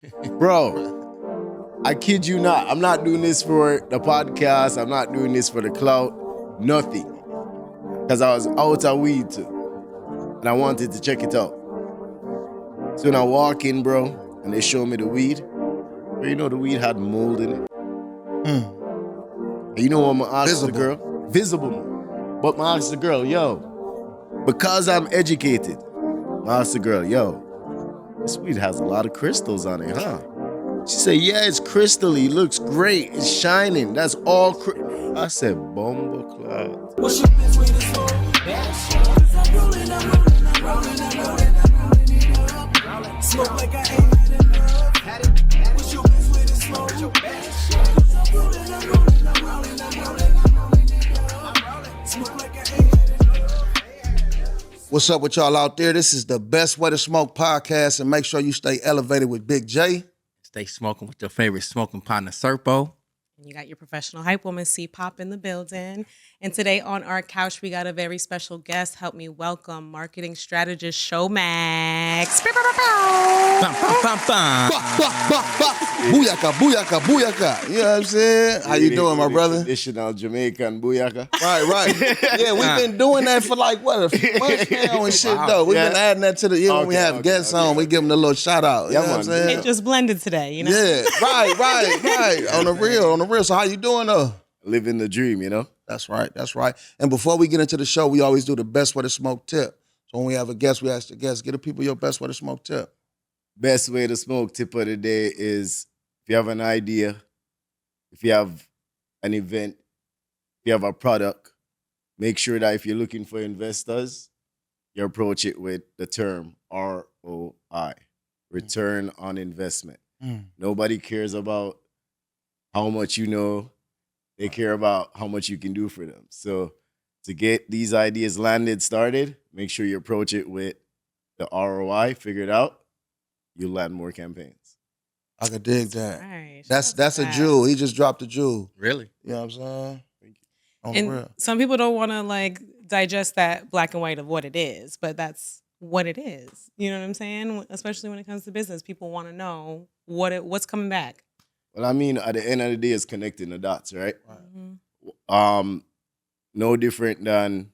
Bro, I kid you not. I'm not doing this for the podcast. I'm not doing this for the clout. Nothing. Because I was out of weed too. And I wanted to check it out. So when I walk in, bro, and they show me the weed, bro, you know the weed had mold in it. And you know what I'm gonna ask the girl? Visible mold. But I'm gonna ask the girl, yo, because I'm educated, I'm gonna ask the girl, yo, this weed has a lot of crystals on it, huh? She said, yeah, it's crystally. It looks great. It's shining. That's all. I said, bomba cloud. What's your best way to smoke? I'm rolling, I'm rolling, I'm rolling, I'm rolling, I'm rolling. Smoke like I ain't had enough. What's your best way to smoke? I'm rolling, I'm rolling, I'm rolling, I'm rolling, I'm rolling. Smoke like I ain't had enough. What's up with y'all out there? This is the Best Way to Smoke podcast, and make sure you stay elevated with Big J. Stay smoking with your favorite smoking partner, Serpo. And you got your professional hype woman, C-Pop, in the building. And today on our couch, we got a very special guest. Help me welcome marketing strategist Showmax. Bum, bum, bum, bum. Booyaka, booyaka, booyaka. You know what I'm saying? How you doing, my brother? Traditional Jamaican booyaka. Right. Yeah, we've been doing that for like, what, a few months now and shit, though. We've been adding that to the, when we have guests on, we give them a little shout out. You know what I'm saying? It just blended today, you know? Yeah, right. On the real. So how you doing, though? Living the dream, you know? That's right. And before we get into the show, we always do the best way to smoke tip. So when we have a guest, we ask the guest, get the people your best way to smoke tip. Best way to smoke tip of the day is if you have an idea, if you have an event, if you have a product, make sure that if you're looking for investors, you approach it with the term ROI, return on investment. Nobody cares about how much you know. They care about how much you can do for them. So to get these ideas landed, started, make sure you approach it with the ROI, figure it out, you'll land more campaigns. I could dig that. Right. That's a jewel. He just dropped a jewel. Really? You know what I'm saying? Thank you. On the And real. some people don't want to like digest that black and white of what it is, but that's what it is. You know what I'm saying? Especially when it comes to business, people want to know what's coming back. Well, I mean, at the end of the day, it's connecting the dots, right? Mm-hmm. No different than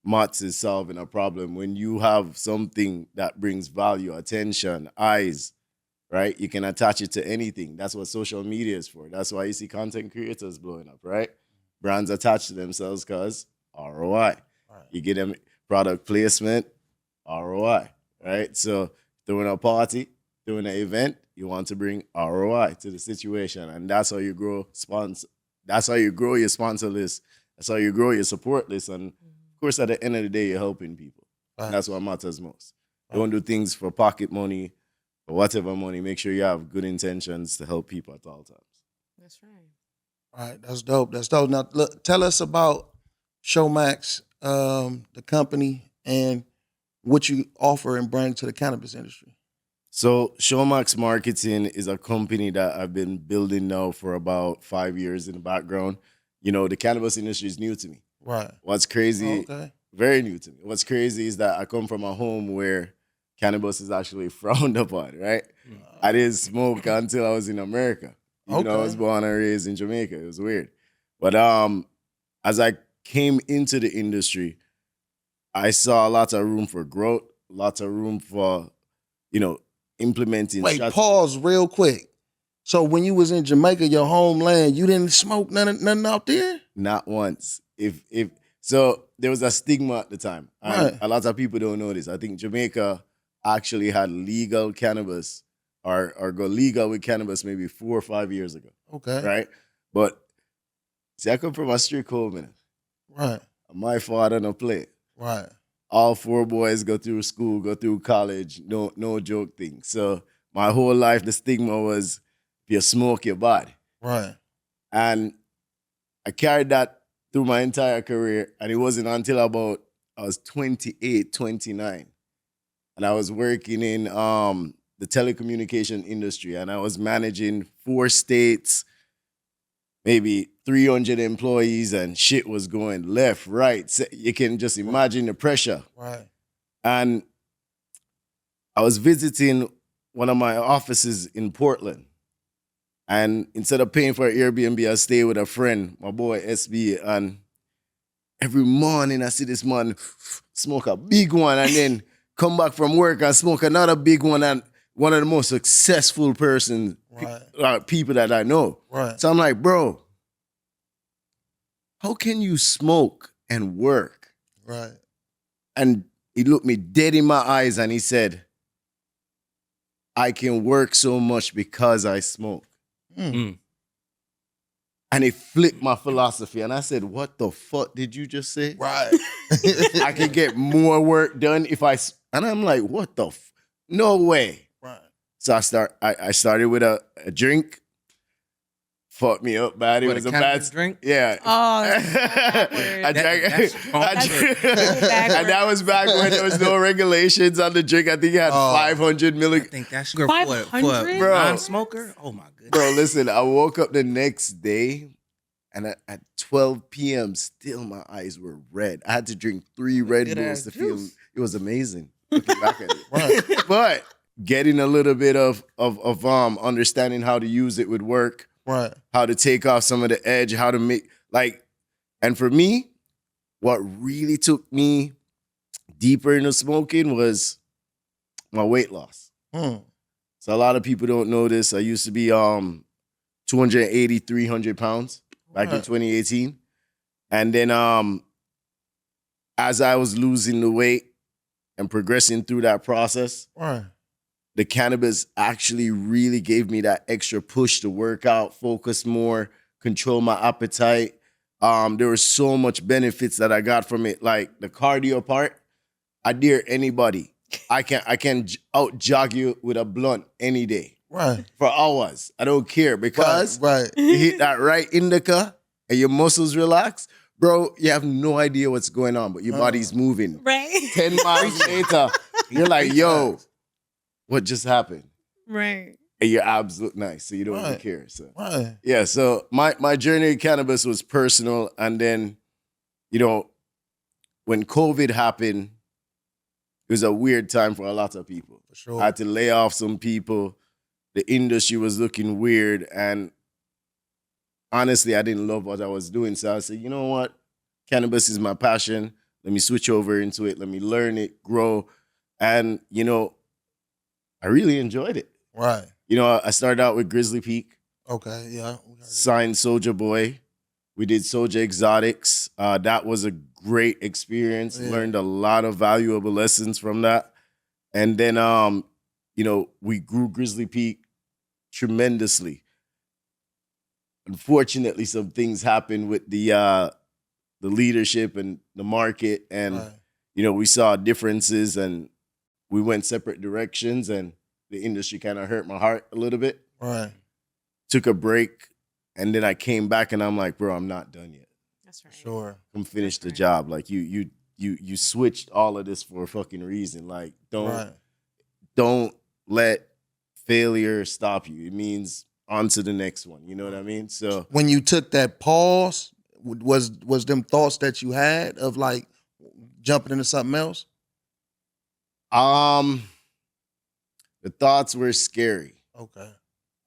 Mats is solving a problem. When you have something that brings value, attention, eyes, right? You can attach it to anything. That's what social media is for. That's why you see content creators blowing up, right? Brands attach to themselves because ROI. Right. You get them product placement, ROI, right? So doing a party, doing an event, you want to bring ROI to the situation. And that's how you grow sponsor. That's how you grow your sponsor list. That's how you grow your support list. And of course, at the end of the day, you're helping people. Right. That's what matters most. Don't do things for pocket money or whatever money. Make sure you have good intentions to help people at all times. That's right. All right, that's dope. Now, look, tell us about Showmax, the company, and what you offer and bring to the cannabis industry. So Showmax Marketing is a company that I've been building now for about 5 years in the background. You know, the cannabis industry is new to me. Right. What's crazy, Okay. very new to me. What's crazy is that I come from a home where cannabis is actually frowned upon, right? I didn't smoke until I was in America. Even though I was born and raised in Jamaica. It was weird. But as I came into the industry, I saw a lot of room for growth, lots of room for, implementing. Wait, pause real quick. So when you was in Jamaica, your homeland, you didn't smoke nothing out there? Not once. So there was a stigma at the time. And Right. a lot of people don't know this. I think Jamaica actually had legal cannabis or go legal with cannabis maybe 4 or 5 years ago. Okay. Right? But see, I come from a strict home, man. Right. My father no play. Right. All 4 boys go through school, go through college, no joke thing. So my whole life, the stigma was if you smoke, you're bad. Right. And I carried that through my entire career. And it wasn't until I was 28, 29. And I was working in the telecommunication industry. And I was managing 4 states, maybe 300 employees, and shit was going left, right. So you can just imagine the pressure. Right. And I was visiting one of my offices in Portland. And instead of paying for an Airbnb, I stay with a friend, my boy SB. And every morning I see this man smoke a big one and then come back from work and smoke another big one. And one of the most successful people that I know. Right. So I'm like, bro, how can you smoke and work? Right. And he looked me dead in my eyes and he said, I can work so much because I smoke. Mm. And it flipped my philosophy. And I said, what the fuck did you just say? Right. I can get more work done if I... And I'm like, what the... No way. Right. So I started with a drink. Fucked me up bad. It What, was a a cannabis bad... drink? Yeah. Oh, that's so backwards. I drank... That's strong shit. And that was back when there was no regulations on the drink. I think it had 500 I milligrams. think that's good for a 500? Bro. non-smoker. Oh my goodness. Bro, listen, I woke up the next day and at 12 p.m. still my eyes were red. I had to drink 3 Red Good Bulls ass to feel juice. it was amazing looking back at it. Right. But getting a little bit of understanding how to use it would work, Right. how to take off some of the edge, how to make and for me, what really took me deeper into smoking was my weight loss. Mm. So a lot of people don't know this. I used to be 280, 300 pounds back in Right. 2018. And then as I was losing the weight and progressing through that process, Right. the cannabis actually really gave me that extra push to work out, focus more, control my appetite. There was so much benefits that I got from it. Like the cardio part, I dare anybody. I can out jog you with a blunt any day Right. for hours. I don't care because Right. you hit that right indica and your muscles relax. Bro, you have no idea what's going on, but your body's moving. Right. 10 miles later, you're like, yo, what just happened? Right. And your abs look nice, so you don't even Right. care. So Right. yeah, so my journey in cannabis was personal. And then, when COVID happened, it was a weird time for a lot of people. For sure. I had to lay off some people. The industry was looking weird. And honestly, I didn't love what I was doing. So I said, you know what? Cannabis is my passion. Let me switch over into it. Let me learn it, grow. And, I really enjoyed it. Right. I started out with Grizzly Peak, Okay. Yeah. signed Soulja Boy. We did Soulja Exotics. That was a great experience. Yeah. Learned a lot of valuable lessons from that. And then, we grew Grizzly Peak tremendously. Unfortunately, some things happened with the leadership and the market, and Right. we saw differences, and we went separate directions, and the industry kind of hurt my heart a little bit. Right. Took a break, and then I came back, and I'm like, bro, I'm not done yet. That's right. Sure. Come finish the right. job. Like you switched all of this for a fucking reason. Like Right. don't let failure stop you. It means on to the next one. You know what I mean? So When you took that pause, was them thoughts that you had of like jumping into something else? the thoughts were scary. Okay.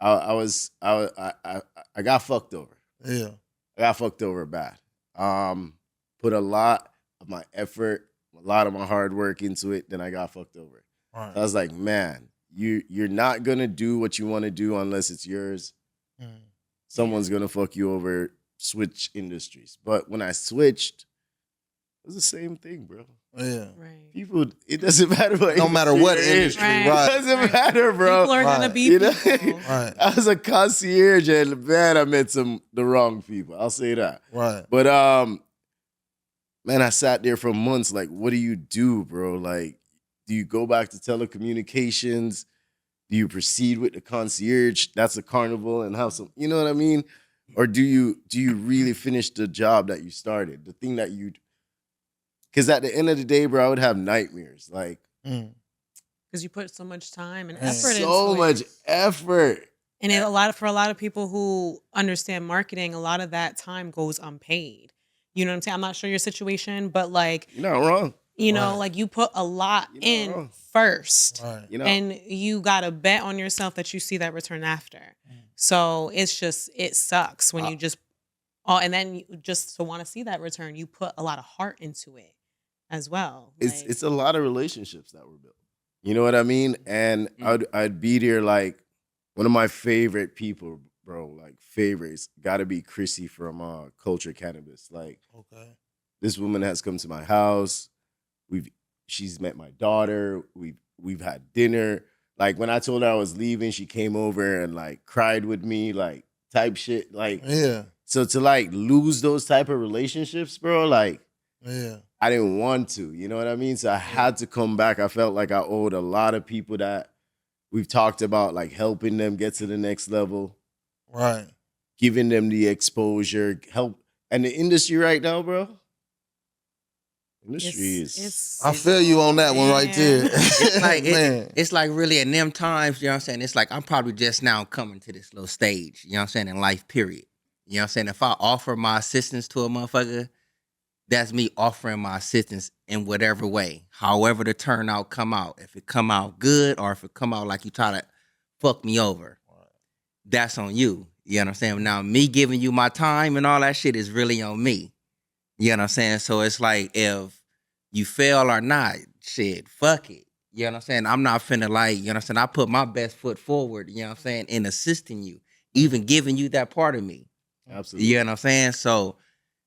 I got fucked over. Yeah. I got fucked over bad. Put a lot of my effort, a lot of my hard work into it, then I got fucked over. Right. I was like, man, you're not gonna do what you want to do unless it's yours. Mm. Someone's gonna fuck you over, switch industries. But when I switched, it was the same thing, bro. Yeah. Right. People, it doesn't matter what No matter what you're in. industry, Right. It right. doesn't matter, bro. People are gonna Right. be You know? people. Right. I was a concierge, and man, I met the wrong people. I'll say that. Right. But man, I sat there for months. Like, what do you do, bro? Like, do you go back to telecommunications? Do you proceed with the concierge? That's a carnival and have some, you know what I mean? Or do you really finish the job that you started? The thing that you, because at the end of the day, bro, I would have nightmares. Like, Mm. Because you put so much time and Man. effort into so it. much effort. And for a lot of people who understand marketing, a lot of that time goes unpaid. You know what I'm saying? I'm not sure your situation, but like You're not wrong. You know, Right. like you put a lot You in know. first. Right. You know, And you gotta bet on yourself that you see that return after. So it's just it sucks when you just and then you just to want to see that return, you put a lot of heart into it as well. it's a lot of relationships that were built. You know what I mean? And I'd be there like one of my favorite people, bro. Like favorites, got to be Chrissy from Culture Cannabis. Like Okay. this woman has come to my house. She's met my daughter. We've had dinner. Like when I told her I was leaving, she came over and like cried with me, like type shit. Like Yeah. so to like lose those type of relationships, bro, like Yeah. I didn't want to, you know what I mean? So I had to come back. I felt like I owed a lot of people that we've talked about, like helping them get to the next level, Right. giving them the exposure, help. And the industry right now, bro, industry is. I feel you on that one right there. It's like Man. it's like really in them times, you know what I'm saying? It's like I'm probably just now coming to this little stage, you know what I'm saying, in life, period. You know what I'm saying? If I offer my assistance to a motherfucker, that's me offering my assistance in whatever way. However the turnout come out. If it come out good or if it come out like you try to fuck me over, that's on you. You know what I'm saying? Now, me giving you my time and all that shit is really on me. You know what I'm saying? So it's like if you fail or not, shit, fuck it. You know what I'm saying? I'm not finna like, you know what I'm saying? I put my best foot forward, you know what I'm saying, in assisting you, even giving you that part of me. Absolutely. You know what I'm saying? So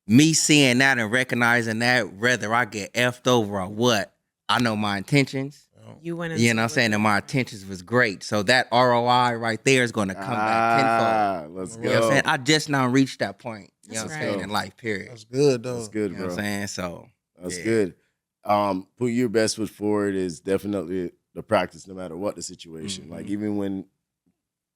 me seeing that and recognizing that, whether I get effed over or what, I know my intentions. You went You know what I'm saying? And my intentions was great. So that ROI right there is going to come back tenfold. Let's You go. know what I'm saying? I just now reached that point. You know That's what I'm right. saying? In life, period. That's good though. That's good, You know bro. what I'm saying? So That's yeah. good. Put your best foot forward is definitely the practice, no matter what the situation. Mhm. Like even when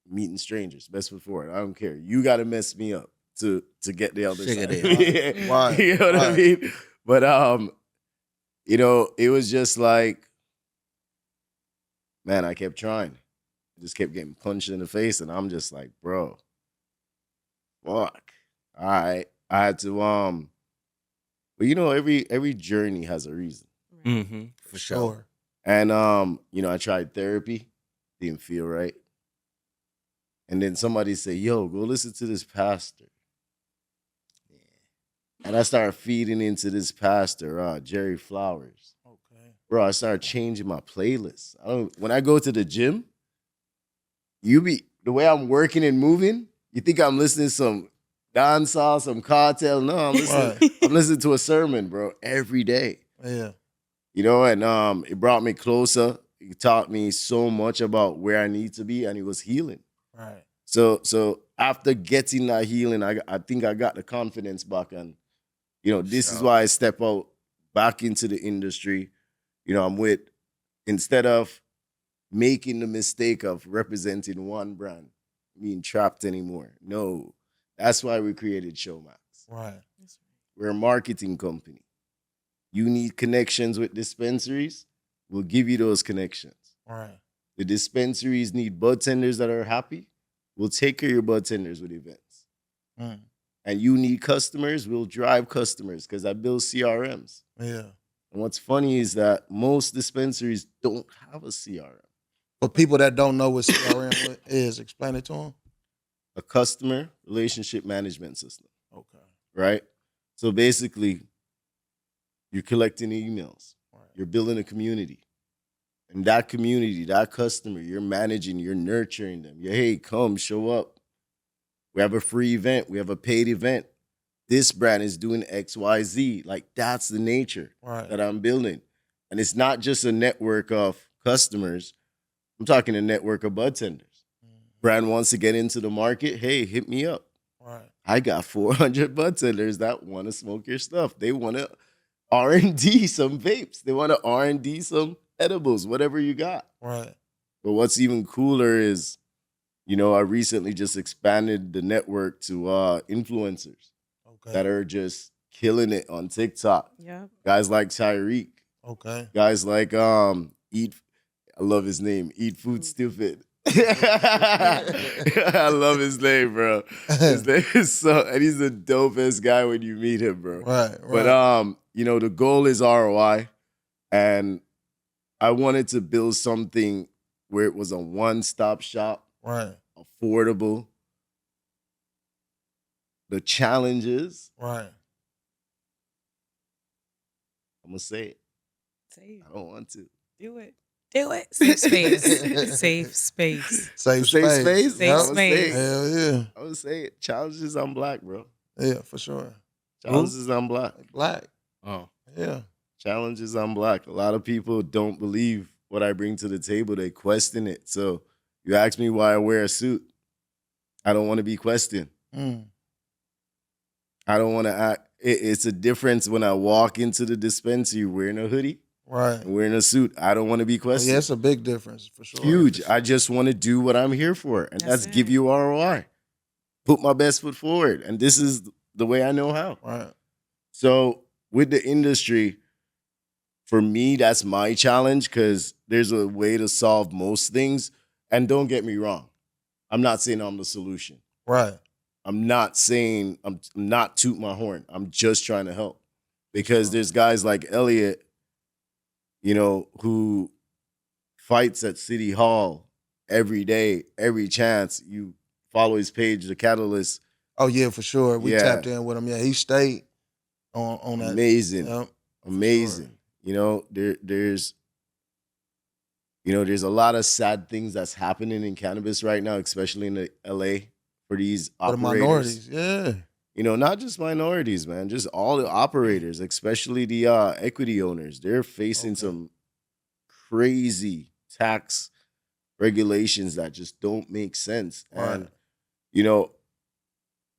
meeting strangers, best foot forward. I don't care. You got to mess me up to get the other Sugar side. daddy. Yeah. Right. You know what I Right. mean? But you know, it was just like, man, I kept trying. I just kept getting punched in the face, and I'm just like, bro, fuck. All right. I had to but you know, every journey has a reason. Mm-hmm. For sure. And you know, I tried therapy, didn't feel right. And then somebody said, yo, go listen to this pastor. And I started feeding into this pastor, Jerry Flowers. Okay. Bro, I started changing my playlist. When I go to the gym, the way I'm working and moving, you think I'm listening to some dancehall, some cartel. No, I'm listening to a sermon, bro, every day. Yeah. You know, and it brought me closer. It taught me so much about where I need to be, and it was healing. Right. So after getting that healing, I think I got the confidence back, and you know, this is why I step out back into the industry. You know, instead of making the mistake of representing one brand, being trapped anymore. No, that's why we created Showmax. Right. We're a marketing company. You need connections with dispensaries, we'll give you those connections. Right. The dispensaries need bud tenders that are happy, we'll take care of your bud tenders with events. Mm. And you need customers, we'll drive customers because I build CRMs. Yeah. And what's funny is most dispensaries don't have a CRM. For people that don't know what CRM is, explain it to them. A customer relationship management system, Okay. right? So basically, you're collecting emails, you're building a community. And that community, that customer, you're managing, you're nurturing them. Hey, come, show up. We have a free event, we have a paid event. This brand is doing X, Y, Z. Like, that's the nature that I'm building. And it's not just a network of customers. I'm talking a network of bud tenders. Brand wants to get into the market. Hey, hit me up. Right. I got 400 bud tenders that want to smoke your stuff. They want to R&D some vapes. They want to R&D some edibles, whatever you got. Right. But what's even cooler is, you know, I recently just expanded the network to influencers that are just killing it on TikTok. Yeah. Guys like Tyreek. Okay. Guys like I love his name, Eat Food Stupid. I love his name, bro. His name is and he's the dopest guy when you meet him, bro. Right. But you know, the goal is ROI. And I wanted to build something where it was a one-stop shop, Right. affordable. The challenges, Right. I'm gonna say it. Say it. I don't want to. Do it. Do it. Safe space. Safe space. Safe Safe space. space? Safe Yep. I'ma say space. it. Hell yeah. I would say it. Challenges, I'm black, bro. Yeah, for sure. Challenges, I'm black. Black. Oh. Yeah. Challenges, I'm black. A lot of people don't believe what I bring to the table. They question it. So you ask me why I wear a suit. I don't want to be questioned. Mm. I don't want to act. It's a difference when I walk into the dispensary wearing a hoodie Right. and wearing a suit. I don't want to be Oh, questioned. yeah, it's a big difference for sure. Huge. I just want to do what I'm here for, and That's that's give it. you ROI. Put my best foot forward, and this is the way I know how. Right. So with the industry, for me, that's my challenge because there's a way to solve most things. And don't get me wrong, I'm not saying I'm the solution. Right. I'm not saying I'm not toot my horn. I'm just trying to help because there's guys like Elliot, who fights at City Hall every day, every chance. You follow his page, The Catalyst. Oh yeah, for sure. We Yeah. tapped in with him. Yeah, he stayed on that. Amazing. Yep. Amazing. There's a lot of sad things that's happening in cannabis right now, especially in the LA for these For the operators. minorities. Yeah. Not just minorities, man, just all the operators, especially the equity owners. They're facing some crazy tax regulations that just don't make sense. Right. And,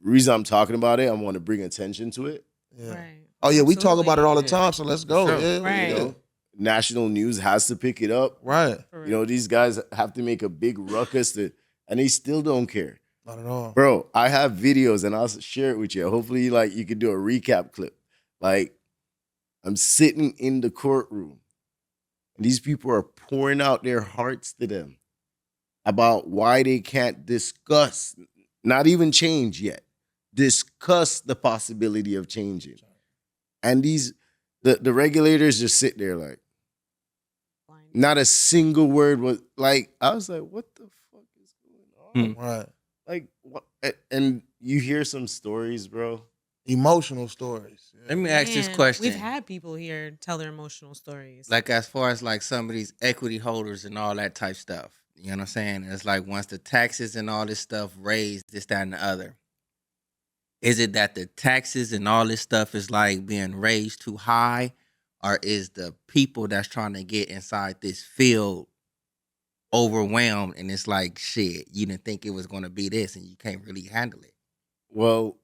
reason I'm talking about it, I want to bring attention to it. Yeah. Right. Oh yeah, we talk Absolutely. about it all the Yeah. time, so let's go. Sure. Yeah. Right. National news has to pick it up. Right. For real. These guys have to make a big ruckus, and they still don't care. Not at all. Bro, I have videos, and I'll share it with you. Hopefully, you could do a recap clip. I'm sitting in the courtroom, and these people are pouring out their hearts to them about why they can't discuss, not even change yet, discuss the possibility of changing. And the regulators just sit there like, Blind. not a single word was I was like, what the fuck is going on? Right. What? And you hear some stories, bro. Emotional stories. Yeah. Let me ask this Man, question. We've had people here tell their emotional stories. Like as far as like some of these equity holders and all that type stuff. You know what I'm saying? It's like once the taxes and all this stuff raised, this, that, and the other. Is it that the taxes and all this stuff is like being raised too high? Or is the people that's trying to get inside this field overwhelmed and it's like, shit, you didn't think it was going to be this and you can't really handle it? Well,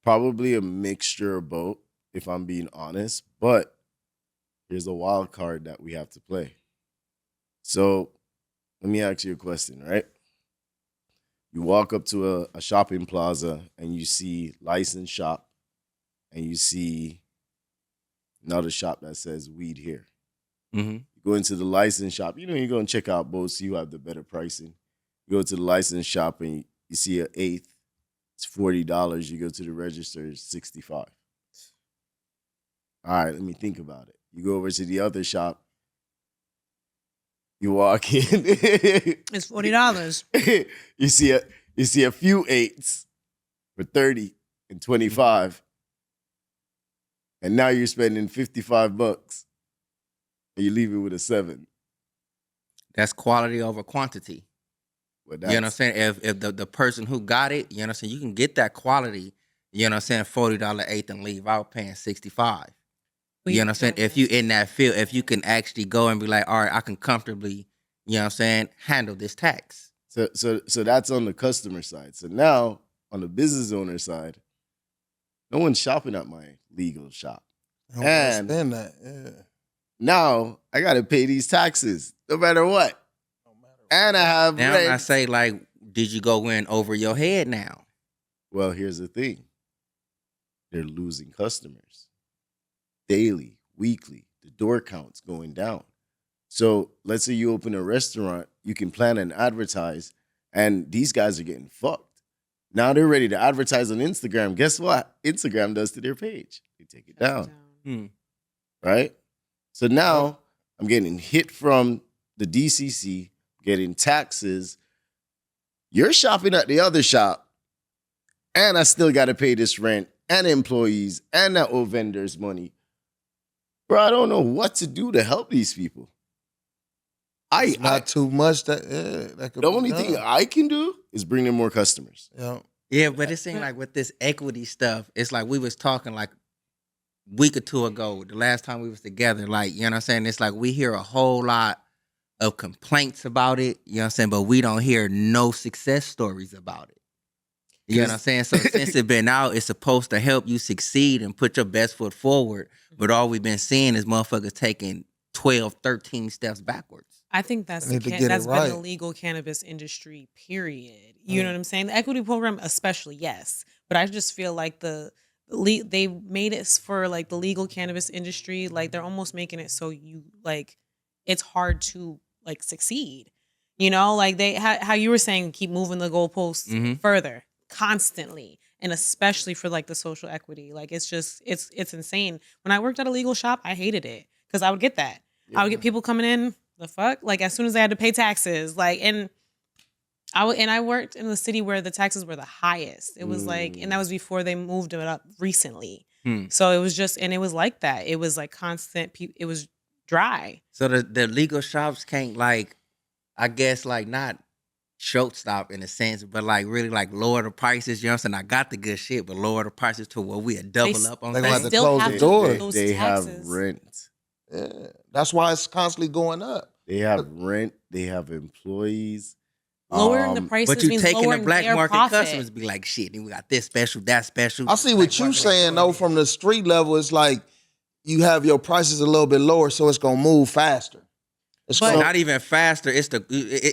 probably a mixture of both, if I'm being honest. But there's a wild card that we have to play. So let me ask you a question, right? You walk up to a shopping plaza and you see licensed shop and you see another shop that says weed here. Mm-hmm. You go into the licensed shop, you go and check out both, see who have the better pricing. You go to the licensed shop and you see an eighth, it's $40. You go to the register, it's $65. All right, let me think about it. You go over to the other shop, you walk in. It's $40. you see a few eights for 30 and 25. And now you're spending $55 and you leave it with a 7. That's quality over quantity. Well, You know what I'm saying? If the person who got it, you know what I'm saying, you can get that quality, you know what I'm saying, $40 eighth and leave out paying 65. You know what I'm saying? If you in that field, if you can actually go and be like, all right, I can comfortably, you know what I'm saying, handle this tax. So that's on the customer side. So now on the business owner side, no one's shopping at my legal shop. I don't And- understand that. Yeah. Now I gotta pay these taxes no matter what. And I have Now rent. I say, like, did you go in over your head now? Well, here's the thing. They're losing customers. Daily, weekly, the door count's going down. So let's say you open a restaurant, you can plan and advertise, and these guys are getting fucked. Now they're ready to advertise on Instagram. Guess what? Instagram does to their page. They take it down, Hmm. right? So now I'm getting hit from the DCC, getting taxes. You're shopping at the other shop, and I still got to pay this rent and employees and that old vendors money. Bro, I don't know what to do to help these people. It's not too much that could The be only done. thing I can do is bring in more customers. Yeah. Yeah, but it seemed like with this equity stuff, it's like we was talking like a week or two ago, the last time we was together, like, you know what I'm saying? It's like we hear a whole lot of complaints about it, you know what I'm saying? But we don't hear no success stories about it. You know what I'm saying? So since it's been out, it's supposed to help you succeed and put your best foot forward. But all we've been seeing is motherfuckers taking 12, 13 steps backwards. I think that's They need to get it that's right. been the legal cannabis industry, period. You know what I'm saying? The equity program, especially, yes. But I just feel like they made it for like the legal cannabis industry. Like they're almost making it so you like it's hard to like succeed. You know, like they how you were saying, keep moving the goalposts further constantly, and especially for like the social equity. Like it's just it's insane. When I worked at a legal shop, I hated it because I would get that. I would get people coming in. The fuck? Like as soon as they had to pay taxes, like and I worked in a city where the taxes were the highest. It was like, and that was before they moved it up recently. So it was just, and it was like that. It was like constant. It was dry. So the legal shops can't like, I guess like not shortstop in a sense, but like really like lower the prices. You know what I'm saying? I got the good shit, but lower the prices to where we double up on They things. have to close the door. those They have taxes. rent. Yeah. That's why it's constantly going up. They have rent. They have employees. Lowering the prices But you means taking the lowering black their market profit. customers be like, shit, we got this special, that special. I see what you saying though from the street level. It's like you have your prices a little bit lower, so it's gonna move faster. It's But- gonna, Not even faster. It's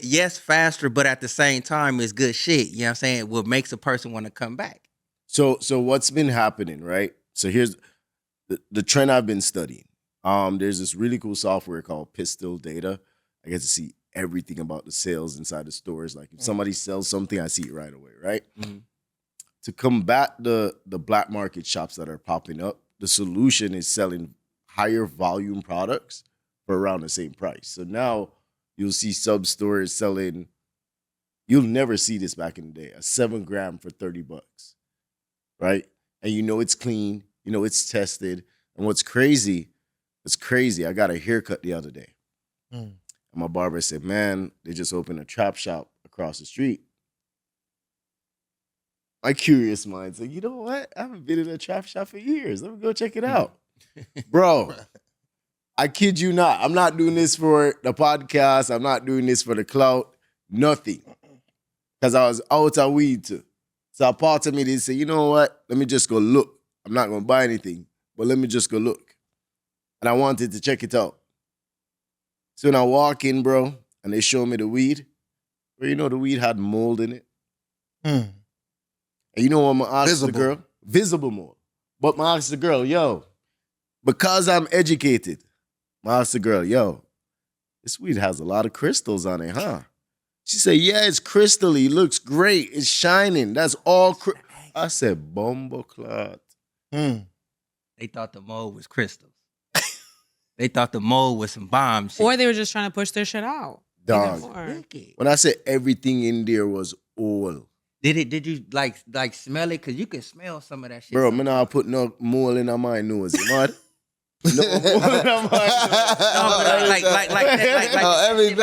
yes, faster, but at the same time, it's good shit. You know what I'm saying? What makes a person want to come back. So what's been happening, right? So here's the trend I've been studying. There's this really cool software called Pistol Data. I get to see everything about the sales inside the stores. Like if somebody sells something, I see it right away, right? To combat the black market shops that are popping up, the solution is selling higher volume products for around the same price. So now you'll see sub stores selling, you'll never see this back in the day, a 7 gram for $30, right? And you know it's clean, you know it's tested. And what's crazy, I got a haircut the other day. And my barber said, man, they just opened a trap shop across the street. My curious mind said, you know what? I haven't been in a trap shop for years. Let me go check it out. Bro, I kid you not. I'm not doing this for the podcast. I'm not doing this for the clout. Nothing. Because I was out of weed too. So a part of me, they say, you know what? Let me just go look. I'm not going to buy anything, but let me just go look. And I wanted to check it out. So when I walk in, bro, and they show me the weed, bro, you know the weed had mold in it. And you know what I'm going to ask the girl? Visible mold. But I'm going to ask the girl, yo, because I'm educated, I'm going to ask the girl, yo, this weed has a lot of crystals on it, huh? She said, yeah, it's crystally. It looks great. It's shining. That's all. I said, bumbo clot. They thought the mold was crystals. They thought the mold was some bomb shit. Or they were just trying to push their shit out. Dog. Wicked. When I said everything in there was oil. Did you like smell it? Cause you can smell some of that shit. Bro, man, I put no mold in my nose. You mad? No mold in my everything.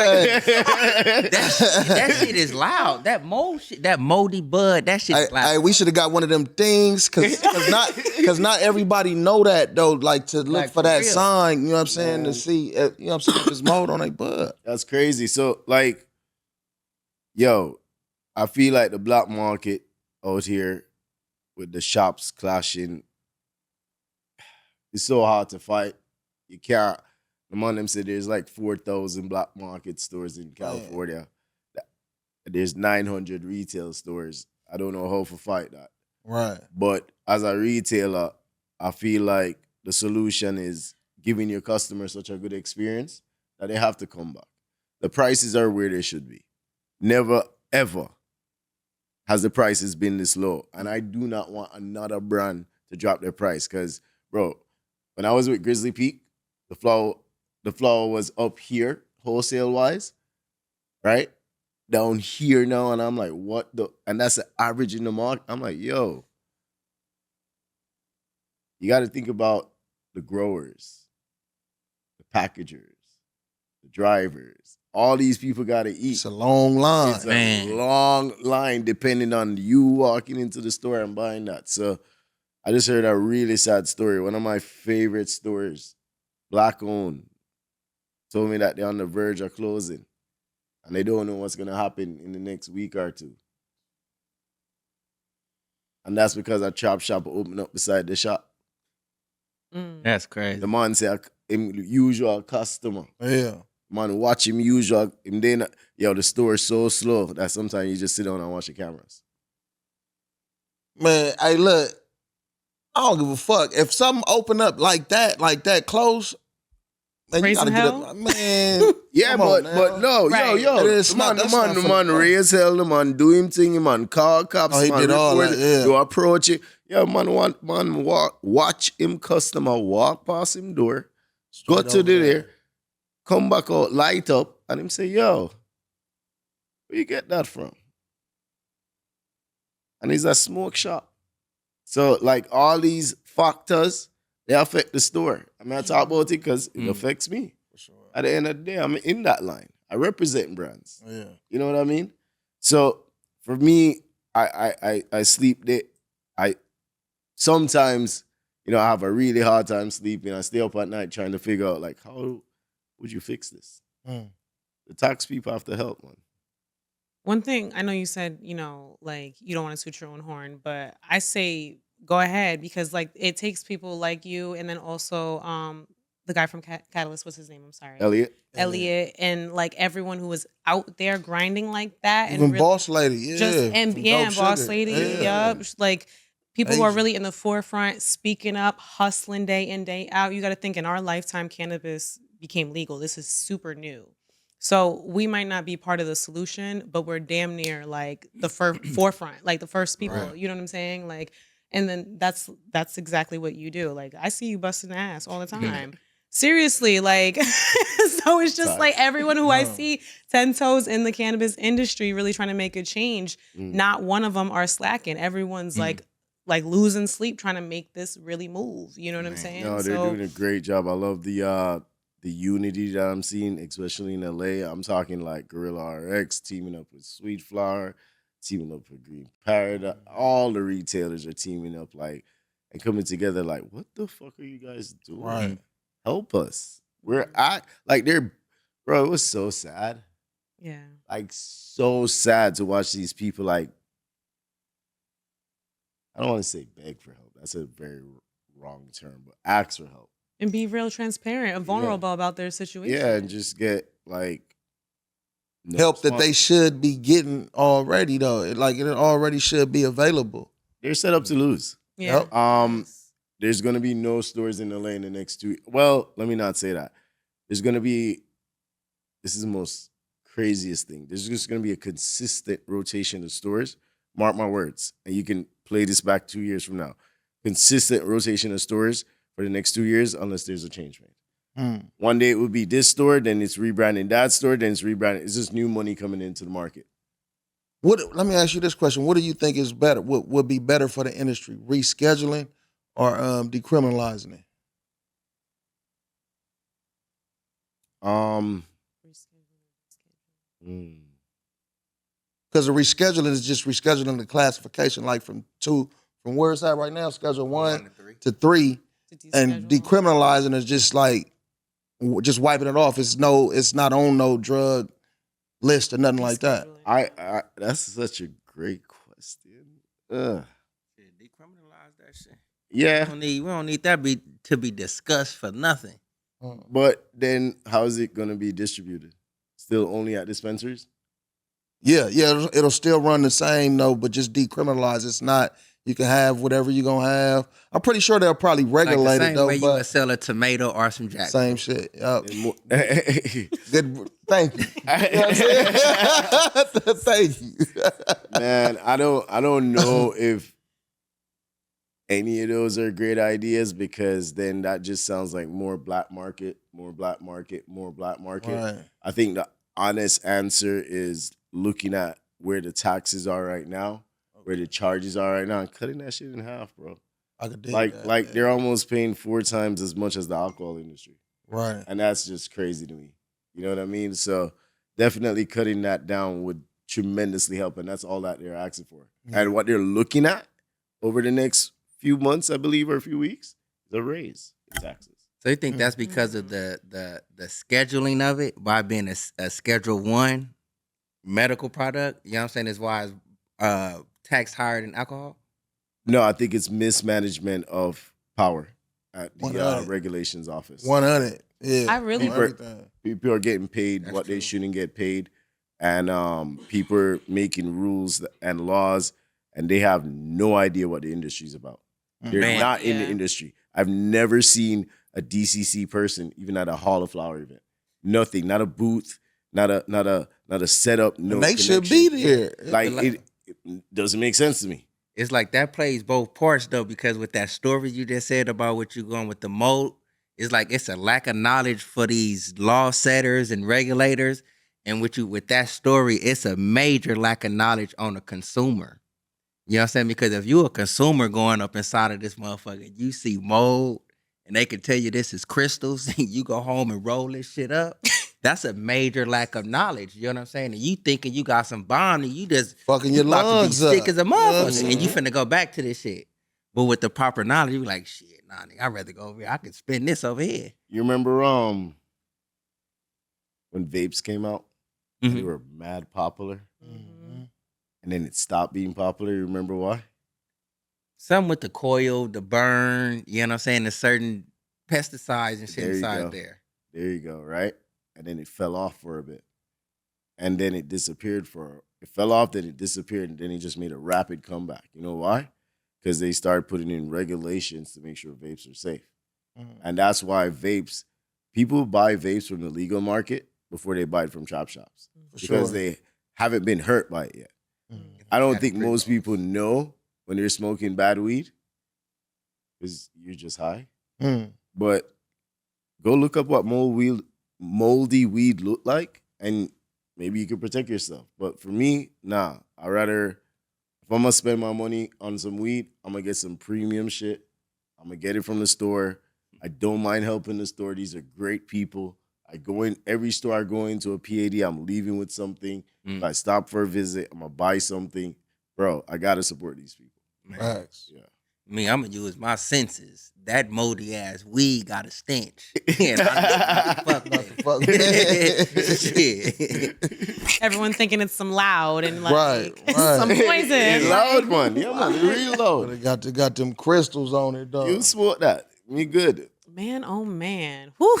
that shit is loud. That mold shit, that moldy bud, that shit is loud. Hey, we should have got one of them things because not everybody know that though. Like to look Like, for that real. sign. You know what I'm saying? To see, you know what I'm saying? If there's mold on their bud. That's crazy. So, like, yo, I feel like the black market out here with the shops clashing, it's so hard to fight. You can't. The man them said there's like 4,000 black market stores in California. There's 900 retail stores. I don't know how to fight that. Right. But as a retailer, I feel like the solution is giving your customers such a good experience that they have to come back. The prices are where they should be. Never, ever has the prices been this low. And I do not want another brand to drop their price because, bro, when I was with Grizzly Peak, the flower the flower was up here, wholesale wise, right? Down here now, and I'm like, what the? And that's the average in the market. I'm like, yo, you got to think about the growers, the packagers, the drivers. All these people got to eat. It's a long line. It's a long line depending on you walking into the store and buying that. So I just heard a really sad story. One of my favorite stores, black owned, told me that they're on the verge of closing. And they don't know what's going to happen in the next week or two. And that's because a chop shop opened up beside the shop. That's crazy. The man say, him usual customer. Yeah. Man, watch him usual. Him then, the store is so slow that sometimes you just sit down and watch the cameras. Man, hey, look, I don't give a fuck. If something open up like that close, man, you gotta get up. Man, yeah, but no, right. the man raise hell, the man do him thing, the man call cops, he man did all that, yeah. You approach it. Yeah, man watch him customer walk past him door, go to there, come back out, light up, and him say, yo, where you get that from? And it's a smoke shop. So, like, all these factors, they affect the store. I'm not talking about it because it affects me. For sure. At the end of the day, I'm in that line. I represent brands. Yeah. You know what I mean? So, for me, I sleep there. Sometimes, I have a really hard time sleeping. I stay up at night trying to figure out, like, how would you fix this? The tax people have to help, man. One thing, I know you said, like, you don't want to toot your own horn, but I say go ahead because, like, it takes people like you and then also the guy from Catalyst, what's his name? I'm sorry. Elliot, and, like, everyone who was out there grinding like that. Even and really Boss Lady, yeah. And Boss Lady, yup. Like, people who are really in the forefront, speaking up, hustling day in, day out. You got to think in our lifetime, cannabis became legal. This is super new. So we might not be part of the solution, but we're damn near like the forefront, like the first people. Right. You know what I'm saying? Like, and then that's exactly what you do. Like, I see you busting ass all the time. Seriously, like, so it's just like everyone who I see 10 toes in the cannabis industry really trying to make a change. Not one of them are slacking. Everyone's like losing sleep trying to make this really move. You know what I'm saying? No, they're doing a great job. I love the unity that I'm seeing, especially in LA. I'm talking like Gorilla RX teaming up with Sweet Flower, teaming up with Green Paradise. All the retailers are teaming up and coming together like, what the fuck are you guys doing? Right. Help us. It was so sad. Yeah. Like, so sad to watch these people, like, I don't want to say beg for help. That's a very wrong term, but ask for help. And be real transparent and vulnerable about their situation. Yeah, and just get, like, help that they should be getting already, though. Like, it already should be available. They're set up to lose. Yeah. There's going to be no stores in LA in the next 2 years. Well, let me not say that. This is the most craziest thing. There's just going to be a consistent rotation of stores. Mark my words. And you can play this back 2 years from now. Consistent rotation of stores for the next 2 years unless there's a change made. One day it would be this store, then it's rebranding that store, then it's rebranding. It's just new money coming into the market. Let me ask you this question. What do you think is better? What would be better for the industry? Rescheduling or decriminalizing it? Because the rescheduling is just rescheduling the classification, like from where it's at right now, Schedule 1 to 3, and decriminalizing is just like just wiping it off. It's not on no drug list or nothing like that. I that's such a great question. Decriminalize that shit. Yeah, we don't need that to be discussed for nothing. But then how is it going to be distributed? Still only at dispensaries? Yeah, it'll still run the same though, but just decriminalize. It's not. You can have whatever you're gonna have. I'm pretty sure they'll probably regulate it though. Way you would sell a tomato or some jackfruit. Same shit. Yep. Good. Thank you. Thank you. Man, I don't know if any of those are great ideas because then that just sounds like more black market, more black market, more black market. Right. I think the honest answer is looking at where the taxes are right now, where the charges are right now, and cutting that shit in half, bro. I could dig Like, that. like yeah. they're almost paying 4 times as much as the alcohol industry. Right. And that's just crazy to me. You know what I mean? So definitely cutting that down would tremendously help. And that's all that they're asking for. Yeah. And what they're looking at over the next few months, I believe, or a few weeks, is a raise in taxes. So you think that's because of the scheduling of it by being a Schedule 1 medical product? You know what I'm saying? Is why it's taxed higher than alcohol? No, I think it's mismanagement of power at the 100. regulations office. 100. Yeah. I really- on everything. People are getting paid That's what they true. shouldn't get paid. And people are making rules and laws, and they have no idea what the industry's about. They're Man. not in the Yeah. industry. I've never seen a DCC person even at a Hall of Flower event. Nothing, not a booth, not a setup. No, And they should be connection. there. Like it doesn't make sense to me. It's like that plays both parts though, because with that story you just said about what you're going with the mold, it's like it's a lack of knowledge for these law setters and regulators. And with that story, it's a major lack of knowledge on the consumer. You know what I'm saying? Because if you're a consumer going up inside of this motherfucker, you see mold and they can tell you this is crystals, and you go home and roll this shit up. That's a major lack of knowledge. You know what I'm saying? And you thinking you got some bomb and you just Fucking your you about to be lungs up. sick as a motherfucker, Yeah. and you finna go back to this shit. But with the proper knowledge, you be like, shit, nah, nigga, I'd rather go over here. I can spend this over here. You remember when vapes came out? Mhm. They were mad popular, Mm-hmm. and then it stopped being popular. You remember why? Something with the coil, the burn, you know what I'm saying? There's certain pesticides and shit There you inside go. there. There you go, right? And then it fell off for a bit. And then it disappeared it fell off, then it disappeared, and then it just made a rapid comeback. You know why? Because they started putting in regulations to make sure vapes are safe. Mm-hmm. And that's why people buy vapes from the legal market before they buy it from chop shops. For Because sure. they haven't been hurt by it yet. Mhm. I don't That's think pretty most close. people know when they're smoking bad weed because you're just high. Mm. But go look up what moldy weed look like, and maybe you can protect yourself. But for me, nah. I rather, if I'm gonna spend my money on some weed, I'm gonna get some premium shit. I'm gonna get it from the store. I don't mind helping the store. These are great people. I go in every store I go into a PAD, I'm leaving with something. If I stop for a visit, I'm gonna buy something. Bro, I gotta support these people. Man. Facts. Yeah. Me, I'm gonna use my senses. That moldy ass weed got a stench. And I know Not the fuck. Shit. Everyone thinking it's some loud and like Right, right. some It's poison. loud one. Yeah, man. It's real But loud. they got them crystals on it, dog. You smoke that. Me good. Man, oh man. Whew.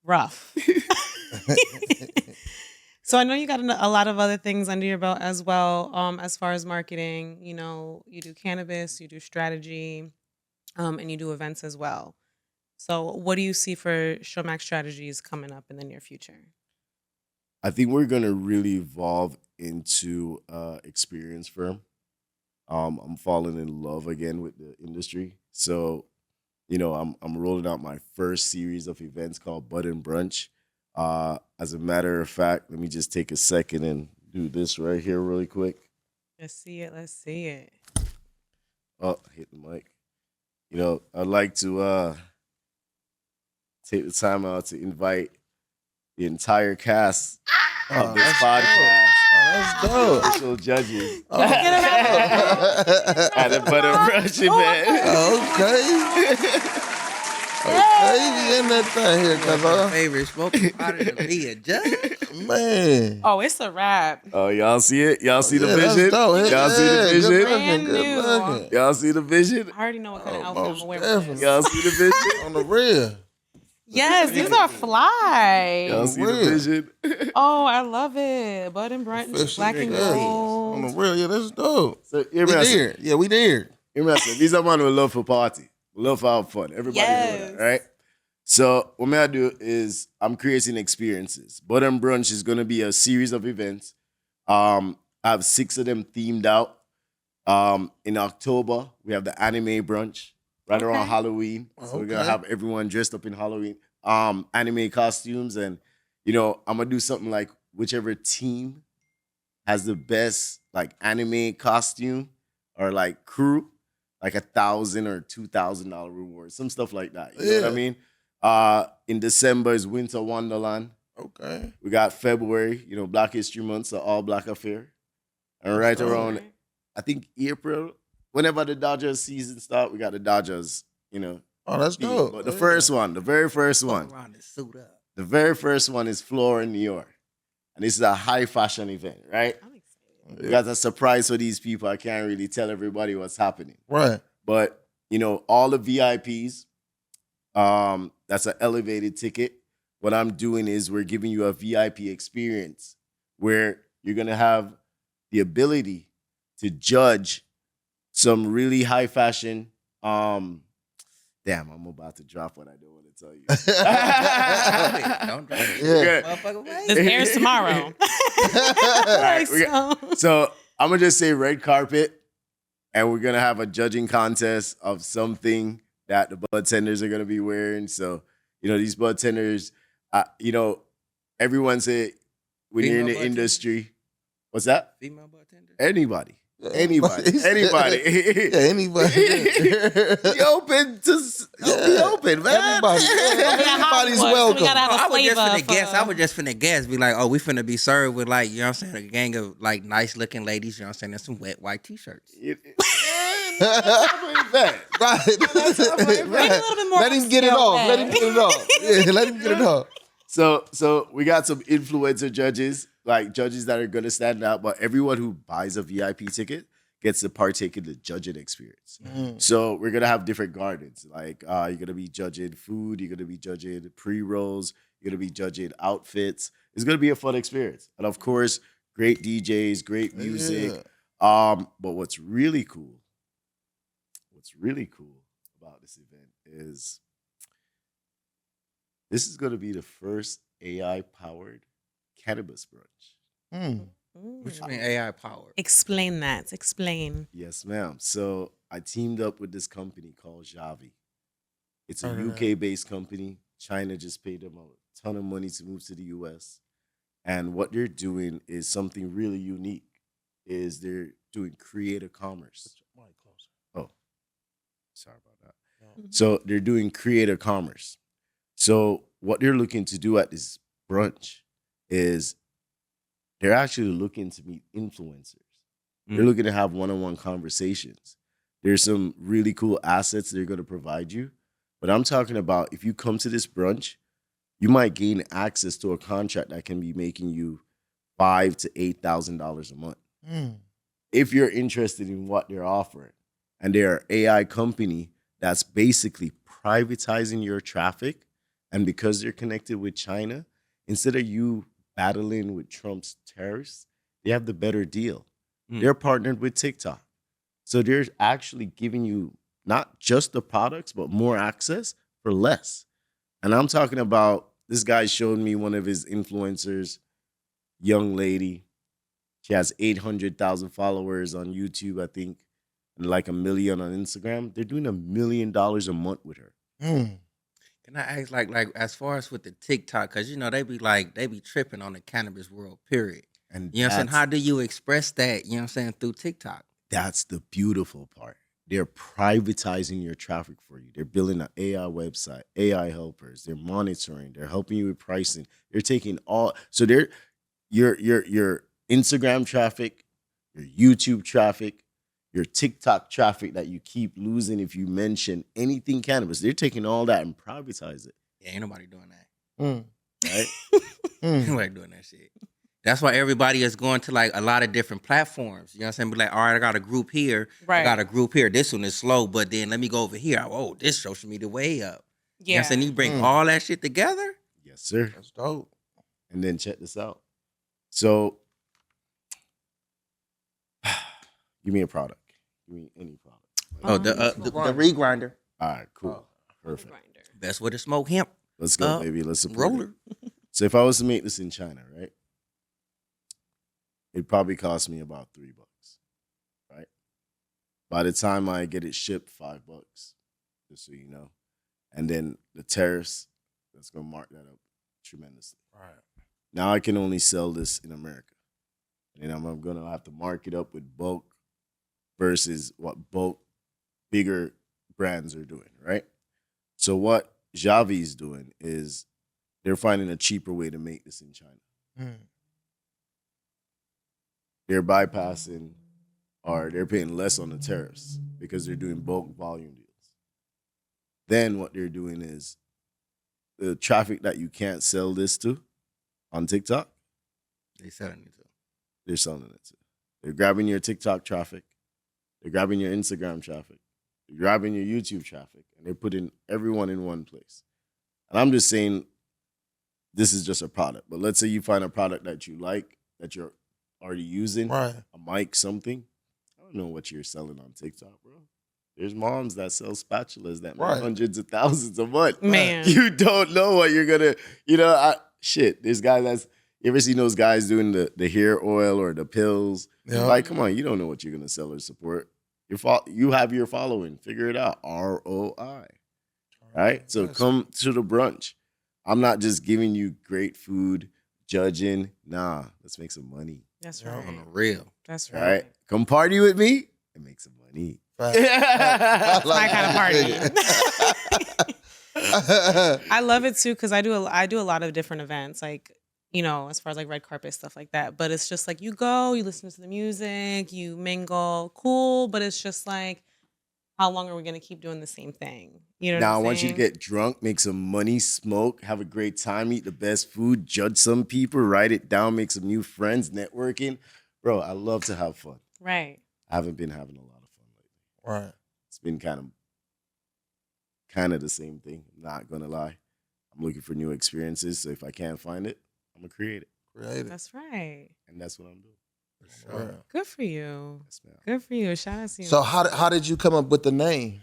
Rough. So I know you got a lot of other things under your belt as well, as far as marketing. You know, you do cannabis, you do strategy, and you do events as well. So what do you see for Showmax Strategies coming up in the near future? I think we're gonna really evolve into experience firm. I'm falling in love again with the industry. So, you know, I'm rolling out my first series of events called Brunch. As a matter of fact, let me just take a second and do this right here really quick. Let's see it. Let's see it. Oh, hit the mic. You know, I'd like to take the time out to invite the entire cast of this that's podcast. That's dope. Official judges Oh. at a Butter Brunch event. Okay. Okay, you in that thing here, My cuz favorite smoking product to be a judge. man. Oh, it's a wrap. Oh, y'all see it? Y'all see the Yeah, that's vision? dope. Y'all see the Yeah, vision? good Brand looking, good new. looking. Y'all see the vision? I already know what kind of Oh, outfit I'm most gonna wear with this. definitely. Y'all see the vision? On the real. Yes, these are fly. Y'all see the Real. vision? Oh, I love it. Bud and Brunch, Official black and niggas. On the gold. real, yeah, that's dope. So hear We me out. there. Yeah, we there. Hear me out. These are men with love for party, love for have fun. Everybody know Yes. that, right? So what I do is I'm creating experiences. Bud and Brunch is gonna be a series of events. I have 6 of them themed out. In October, we have the anime brunch right around Okay. Halloween. So we're gonna Okay. have everyone dressed up in Halloween anime costumes, and I'm gonna do something like whichever team has the best like anime costume or like crew, like $1,000 or $2,000 reward, some stuff like that. You know what I Yeah. mean? In December is Winter Wonderland. Okay. We got February, Black History Month, so all black affair. And right dope. around, I think April, whenever the Dodgers season start, we got the Dodgers, Oh, that's theme. dope. But the first one, the very first one, Around and suit up. the very first one is Florida, New York. And this is a high fashion event, right? I'm excited. We got a surprise for these people. I can't really tell everybody what's happening. Right. But, all the VIPs, that's an elevated ticket. What I'm doing is we're giving you a VIP experience where you're going to have the ability to judge some really high fashion. Damn, I'm about to drop what I don't want to tell you. Don't drop it. Yeah. Motherfucker, wait. This airs tomorrow. Right, we So- So I'm gonna just say red carpet, and we're gonna have a judging contest of something that the bud tenders are gonna be wearing. So these bud tenders, everyone say when you're in Female the bud tender? industry, what's that? Female bartender? Anybody. Yeah. Anybody. Anybody. Yeah, anybody. Be open to be open, man. Everybody. Everybody's Hollywood, so we welcome. gotta have a I was just flavor finna guess. for- I was just finna guess. Be like, oh, we finna be served with like, you know what I'm saying, a gang of like nice looking ladies, you know what I'm saying, and some wet white t-shirts. Right. Right. Maybe a little bit more Let him get it upscale off. Let bag. him get it off. Yeah, let him get it off. So we got some influencer judges, like judges that are gonna stand out, but everyone who buys a VIP ticket gets to partake in the judging experience. So we're gonna have different gardens. Like you're gonna be judging food, you're gonna be judging pre-rolls, you're gonna be judging outfits. It's gonna be a fun experience. And of course, great DJs, great music. But what's really cool about this event is this is gonna be the first AI-powered cannabis brunch. What you mean AI powered? Explain that. Explain. Yes, ma'am. So I teamed up with this company called Javi. It's a Heard of that. UK-based company. China just paid them a ton of money to move to the US. And what they're doing is something really unique. Is they're doing creator commerce. Oh, sorry about that. So they're doing creator commerce. So what they're looking to do at this brunch is they're actually looking to meet influencers. They're looking to have one-on-one conversations. There's some really cool assets they're going to provide you. But I'm talking about if you come to this brunch, you might gain access to a contract that can be making you $5,000 to $8,000 a month. If you're interested in what they're offering. And they're an AI company that's basically privatizing your traffic. And because they're connected with China, instead of you battling with Trump's terrorists, they have the better deal. They're partnered with TikTok. So they're actually giving you not just the products, but more access for less. And I'm talking about, this guy showed me one of his influencers, young lady. She has 800,000 followers on YouTube, I think, and like 1 million on Instagram. They're doing $1 million a month with her. Can I ask, like as far as with the TikTok, because they be tripping on the cannabis world, period. And You know what I'm saying? that's- How do you express that, you know what I'm saying, through TikTok? That's the beautiful part. They're privatizing your traffic for you. They're building an AI website, AI helpers. They're monitoring. They're helping you with pricing. They're taking all. So they're your Instagram traffic, your YouTube traffic, your TikTok traffic that you keep losing if you mention anything cannabis. They're taking all that and privatize it. Yeah, ain't nobody doing that. Right? Ain't nobody doing that shit. That's why everybody is going to like a lot of different platforms. You know what I'm saying? Be like, all right, I got a group here. Right. I got a group here. This one is slow, but then let me go over here. Oh, this social media way up. You know what I'm saying? You bring all that shit together. Yes, sir. That's dope. And then check this out. So, give me a product. Give me any product. Oh, the regrinder. All right, cool. Perfect. Best way to smoke hemp. Let's go, baby. Let's support Roller. it. So if I was to make this in China, right? It'd probably cost me about $3, right? By the time I get it shipped, $5, just so you know. And then the tariffs, that's gonna mark that up tremendously. Right. Now I can only sell this in America. And I'm gonna have to mark it up with bulk versus what bulk bigger brands are doing, right? So what Javi is doing is they're finding a cheaper way to make this in China. They're bypassing or they're paying less on the tariffs because they're doing bulk volume deals. Then what they're doing is the traffic that you can't sell this to on TikTok, They selling it to. they're selling it to. They're grabbing your TikTok traffic. They're grabbing your Instagram traffic. They're grabbing your YouTube traffic. And they're putting everyone in one place. And I'm just saying this is just a product. But let's say you find a product that you like, that you're already using, Right. a mic, something. I don't know what you're selling on TikTok, bro. There's moms that sell spatulas that make Right. hundreds of thousands a month. Man. You don't know what you're going to, shit. There's guys you ever seen those guys doing the hair oil or the pills? Yeah. Like, come on, you don't know what you're going to sell or support. You have your following. Figure it out. ROI. Right? So Yes. come to the brunch. I'm not just giving you great food, judging. Nah, let's make some money. That's Yeah. right. On the real. That's All right. right? Come party with me and make some money. Fact. That's my kind of party. I love it too because I do a lot of different events, like, you know, as far as like red carpet stuff like that. But it's just like you go, you listen to the music, you mingle, cool. But it's just like, how long are we gonna keep doing the same thing? You know. Now, I what I'm want you to saying? get drunk, make some money, smoke, have a great time, eat the best food, judge some people, write it down, make some new friends, networking. Bro, I love to have fun. Right. I haven't been having a lot of fun lately. Right. It's been kind of the same thing. I'm not gonna lie. I'm looking for new experiences. So if I can't find it, I'm gonna create it. Creative. That's right. And that's what I'm doing. Right. Good for you. Yes, ma'am. Good for you. Shout out to you. So how did you come up with the name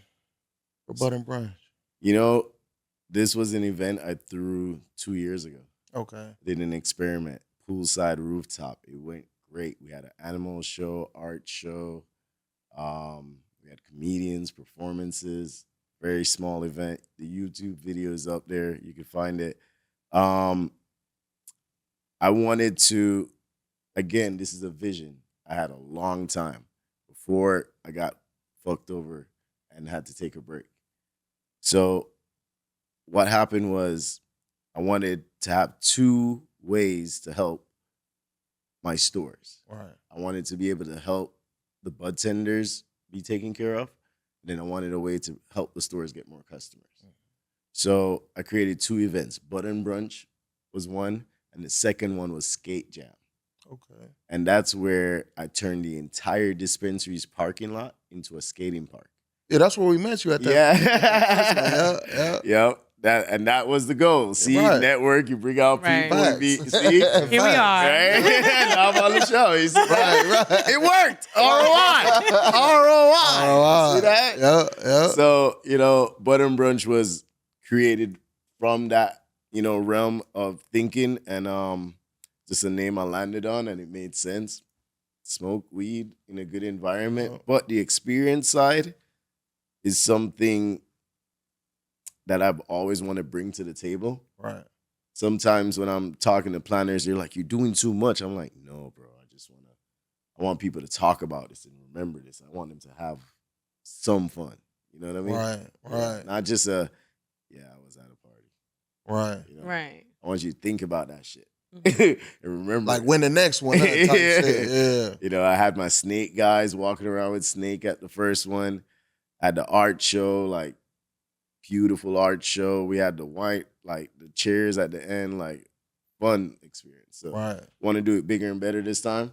for Bud and Brunch? You know, this was an event I threw 2 years ago. Okay. Did an experiment, poolside rooftop. It went great. We had an animal show, art show. We had comedians, performances. Very small event. The YouTube video is up there. You can find it. I wanted to, again, this is a vision I had a long time before I got fucked over and had to take a break. So what happened was I wanted to have two ways to help my stores. Right. I wanted to be able to help the bud tenders be taken care of. And then I wanted a way to help the stores get more customers. So I created two events. Bud and Brunch was one, and the second one was Skate Jam. Okay. And that's where I turned the entire dispensary's parking lot into a skating park. Yeah, that's where we met you at that. Yeah. Yeah. Yep. That was the goal. See, Right. network, you bring out Right. people. And be, Facts. see? Here we are. Right? Now I'm on the show. You see? Right. It worked. ROI. ROI. Oh, See that? Yeah. So, Bud and Brunch was created from that, realm of thinking and just a name I landed on and it made sense. Smoke weed in a good environment. But the experience side is something that I've always wanted to bring to the table. Right. Sometimes when I'm talking to planners, they're like, "You're doing too much." I'm like, "No, bro. I want people to talk about this and remember this. I want them to have some fun." You know what I mean? Right. Yeah, Right. not just I was at a party. Right. Right. I want you to think about that shit Mhm. and remember. Like it. when the next one. That type of shit. Yeah. I had my snake guys walking around with snake at the first one. I had the art show, like beautiful art show. We had the white, like the chairs at the end, like fun experience. So Right. want to do it bigger and better this time.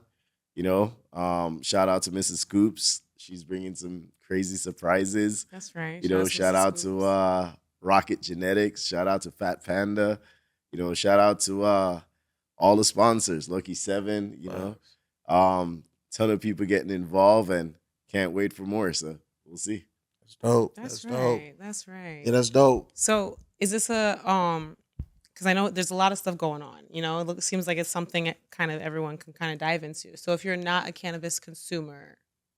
Shout out to Mrs. Scoops. She's bringing some crazy surprises. That's right. Shout out to Rocket Genetics. Shout out to Fat Panda. Shout out to all the sponsors, Lucky 7, ton of people getting involved and can't wait for more. So we'll see. That's dope. That's dope. right. That's right. Yeah, that's dope. So is this because I know there's a lot of stuff going on, it seems like it's something that kind of everyone can kind of dive into. So if you're not a cannabis consumer,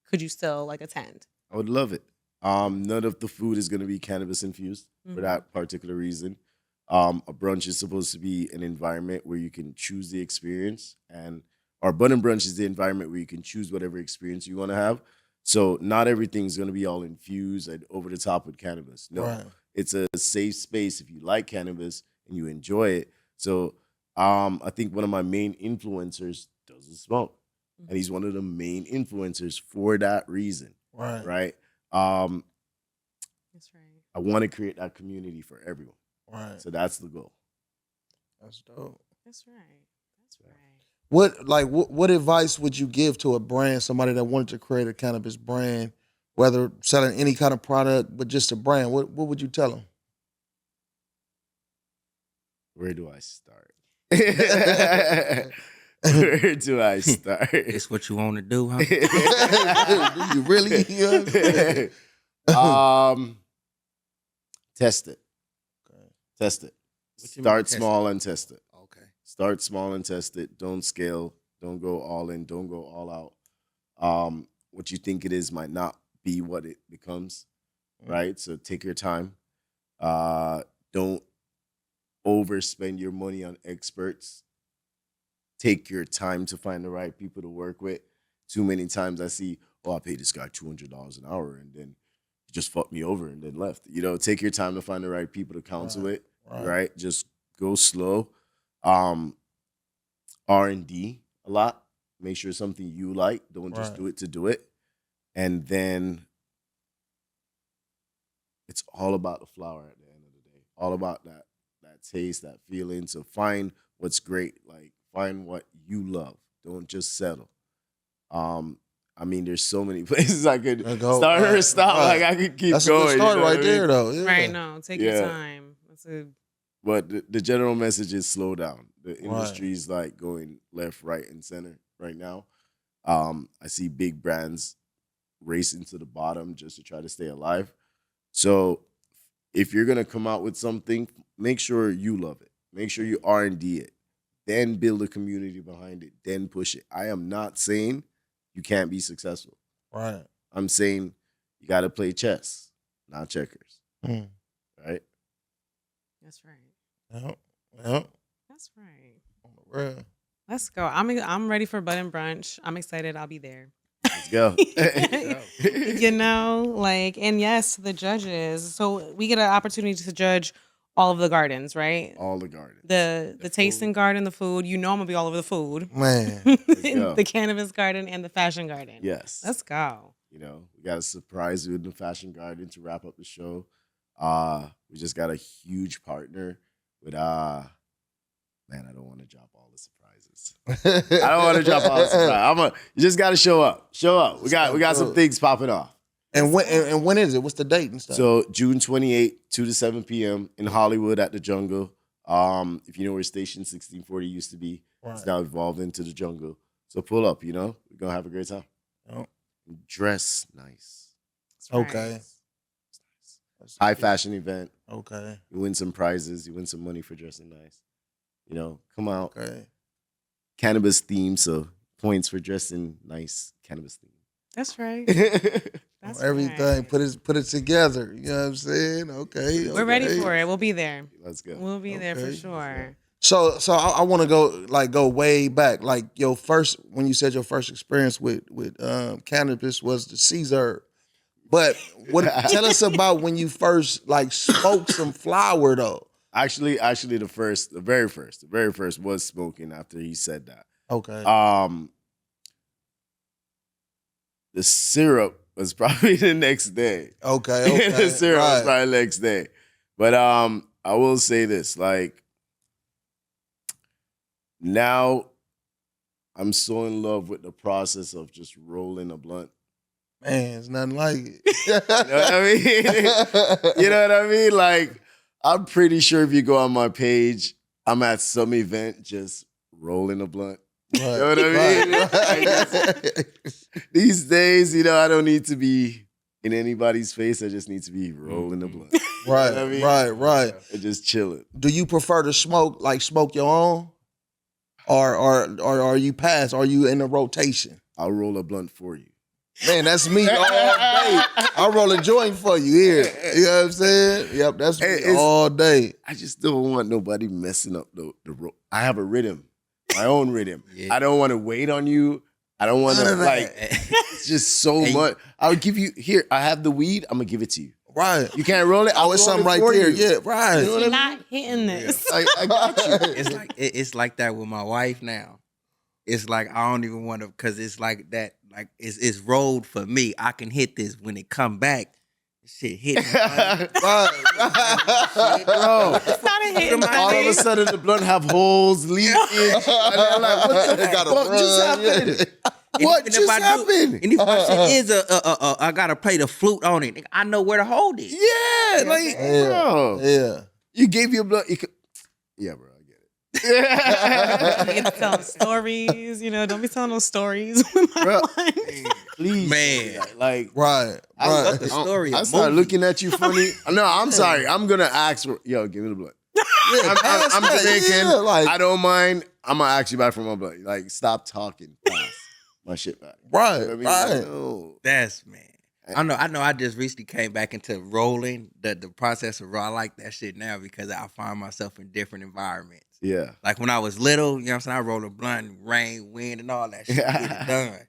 could you still attend? I would love it. None of the food is going to be cannabis infused for that particular reason. A brunch is supposed to be an environment where you can choose the experience, and our bud and brunch is the environment where you can choose whatever experience you want to have. So not everything's going to be all infused and over the top with cannabis. No, Right. it's a safe space if you like cannabis and you enjoy it. So I think one of my main influencers doesn't smoke, and he's one of the main influencers for that reason. Right. Right. That's right. I want to create that community for everyone. Right. So that's the goal. That's dope. That's right. That's right. What advice would you give to a brand, somebody that wanted to create a cannabis brand, whether selling any kind of product, but just a brand? What would you tell them? Where do I start? Where do I start? It's what you want to do, huh? Do you really? You know what I'm saying? Test it. Okay. Test it. What you mean Start test small it? and test it. Okay. Start small and test it. Don't scale. Don't go all in. Don't go all out. What you think it is might not be what it becomes, right? So take your time. Don't overspend your money on experts. Take your time to find the right people to work with. Too many times I see, I paid this guy $200 an hour, and then he just fucked me over and then left. Take your time to find the right people to counsel with, right? Just go slow. R&D a lot. Make sure it's something you like. Don't just do it to do it. And then it's all about the flower at the end of the day. All about that taste, that feeling. So find what's great. Like, find what you love. Don't just settle. There's so many places I could start or stop. Right. Like, I could keep That's going. a good start right there, mean? though. Yeah. Right. No, take your time. That's a But the general message is slow down. The industry's like going left, right, and center right now. I see big brands racing to the bottom just to try to stay alive. So if you're gonna come out with something, make sure you love it. Make sure you R&D it. Then build a community behind it. Then push it. I am not saying you can't be successful. Right. I'm saying you got to play chess, not checkers. Mm. Right? That's right. Yep. That's right. Real. Let's go. I'm ready for Bud and Brunch. I'm excited. I'll be there. Let's go. And yes, the judges. So we get an opportunity to judge all of the gardens, right? All the gardens. The tasting garden, the food. I'm gonna be all over the food. Man. go. The cannabis garden and the fashion garden. Yes. Let's go. We got a surprise with the fashion garden to wrap up the show. We just got a huge partner with I don't want to drop all the surprises. I don't want to drop all the surprises. You just got to show up. Show up. We got some things popping off. And when is it? What's the date and stuff? So June 28th, 2 to 7 p.m. in Hollywood at the Jungle. If you know where Station 1640 used to be, it's now evolved into the Jungle. So pull up, we're going to have a great time. Oh. Dress nice. Okay. High fashion event. Okay. You win some prizes. You win some money for dressing nice. Come out. Okay. Cannabis theme, so points for dressing nice. Cannabis theme. That's right. That's everything. right. Put it together. You know what I'm saying? Okay. We're ready for it. We'll be there. Let's go. We'll be there for sure. So I want to go way back. Like when you said your first experience with cannabis was the Caesar. But tell us about when you first smoked some flower though. Actually, the very first was smoking after he said that. Okay. The syrup was probably the next day. Okay. The syrup was probably the next day. But I will say this, now I'm so in love with the process of just rolling a blunt. Man, it's nothing like it. You know what I mean? You know what I mean? I'm pretty sure if you go on my page, I'm at some event just rolling a blunt. Right. You know what I mean? These days, I don't need to be in anybody's face. I just need to be rolling a blunt. Right, You know what I mean? right. And just chilling. Do you prefer to smoke your own? Or are you pass? Are you in a rotation? I'll roll a blunt for you. Man, that's me all day. I'm rolling joint for you here. You know what I'm saying? Yep, that's me all day. I just don't want nobody messing up the I have a rhythm, my own rhythm. Yeah. I don't want to wait on you. I don't want to it's just so much. I'll give you here. I have the weed. I'm gonna give it to you. Right. You can't roll it. Oh, it's something right there. Yeah, right. You know what You're I mean? not hitting this. I got you. It's like that with my wife now. It's like I don't even want to, because it's like that. Like it's rolled for me. I can hit this when it come back. Shit hit me. Bro, It's not a hit. all of a sudden the blunt have holes, leakage. And I'm like, what the fuck just happened? What just happened? And if my shit is I gotta play the flute on it, nigga, I know where to hold it. Yeah, like, bro. Yeah. You gave your blunt. Yeah, bro, I get it. You get to tell stories, don't be telling those stories with my Bro, blunt. please. Man. Like, Right. Fuck the Right. story. I started looking at you funny. No, I'm sorry. I'm gonna ask for, yo, give me the blunt. I'm Jamaican. Yeah, like- I don't mind. I'm gonna ask you back for my blunt. Like, stop talking. Pass my shit back. Right. You know what I mean? Right. Like, no. That's man. I know. I just recently came back into rolling the process of roll. I like that shit now because I find myself in different environments. Yeah. Like when I was little, you know what I'm saying? I rolled a blunt, rain, wind, and all that shit. Get it done.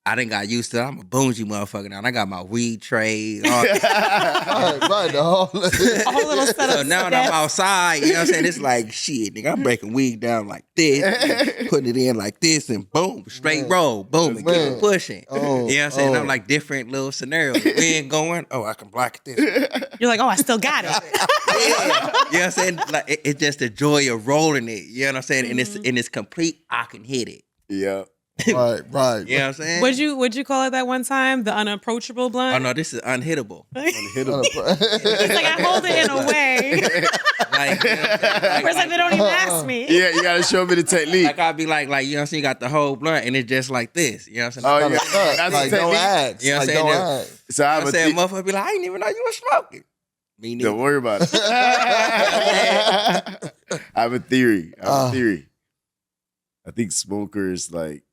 I done got used to it. I'm a bougie motherfucker now. And I got my weed tray. All that. Right. The whole A whole little set So of now when I'm outside, you know what I'm saying? It's like, shit, nigga, I'm breaking weed down like this, putting it in like this, and boom, straight roll, boom, and keep it pushing. Oh, You know what I'm saying? I'm like different little scenarios. Wind going, oh, I can block it this way. You're like, oh, I still got it. Yeah. You know what I'm saying? Like it's just the joy of rolling it. You know what I'm saying? And it's complete, I can hit it. Yeah. Right. You know what I'm saying? Would you call it that one time? The unapproachable Oh blunt? no, this is unhittable. Unhittable. It's like I hold it in a way Like, you know what I'm saying? where it's like they don't even ask me. Yeah, you gotta show me the technique. Like I'll be like, you know what I'm saying? You got the whole blunt and it's just like this. You know what I'm Oh, saying? yeah. Like, That's like the don't technique. ask. You know what Like I'm don't saying? ask. So I You have know what I'm saying? Motherfucker be like, I didn't even know you were smoking. Me neither. Don't worry about it. I have a theory. I think smokers, like,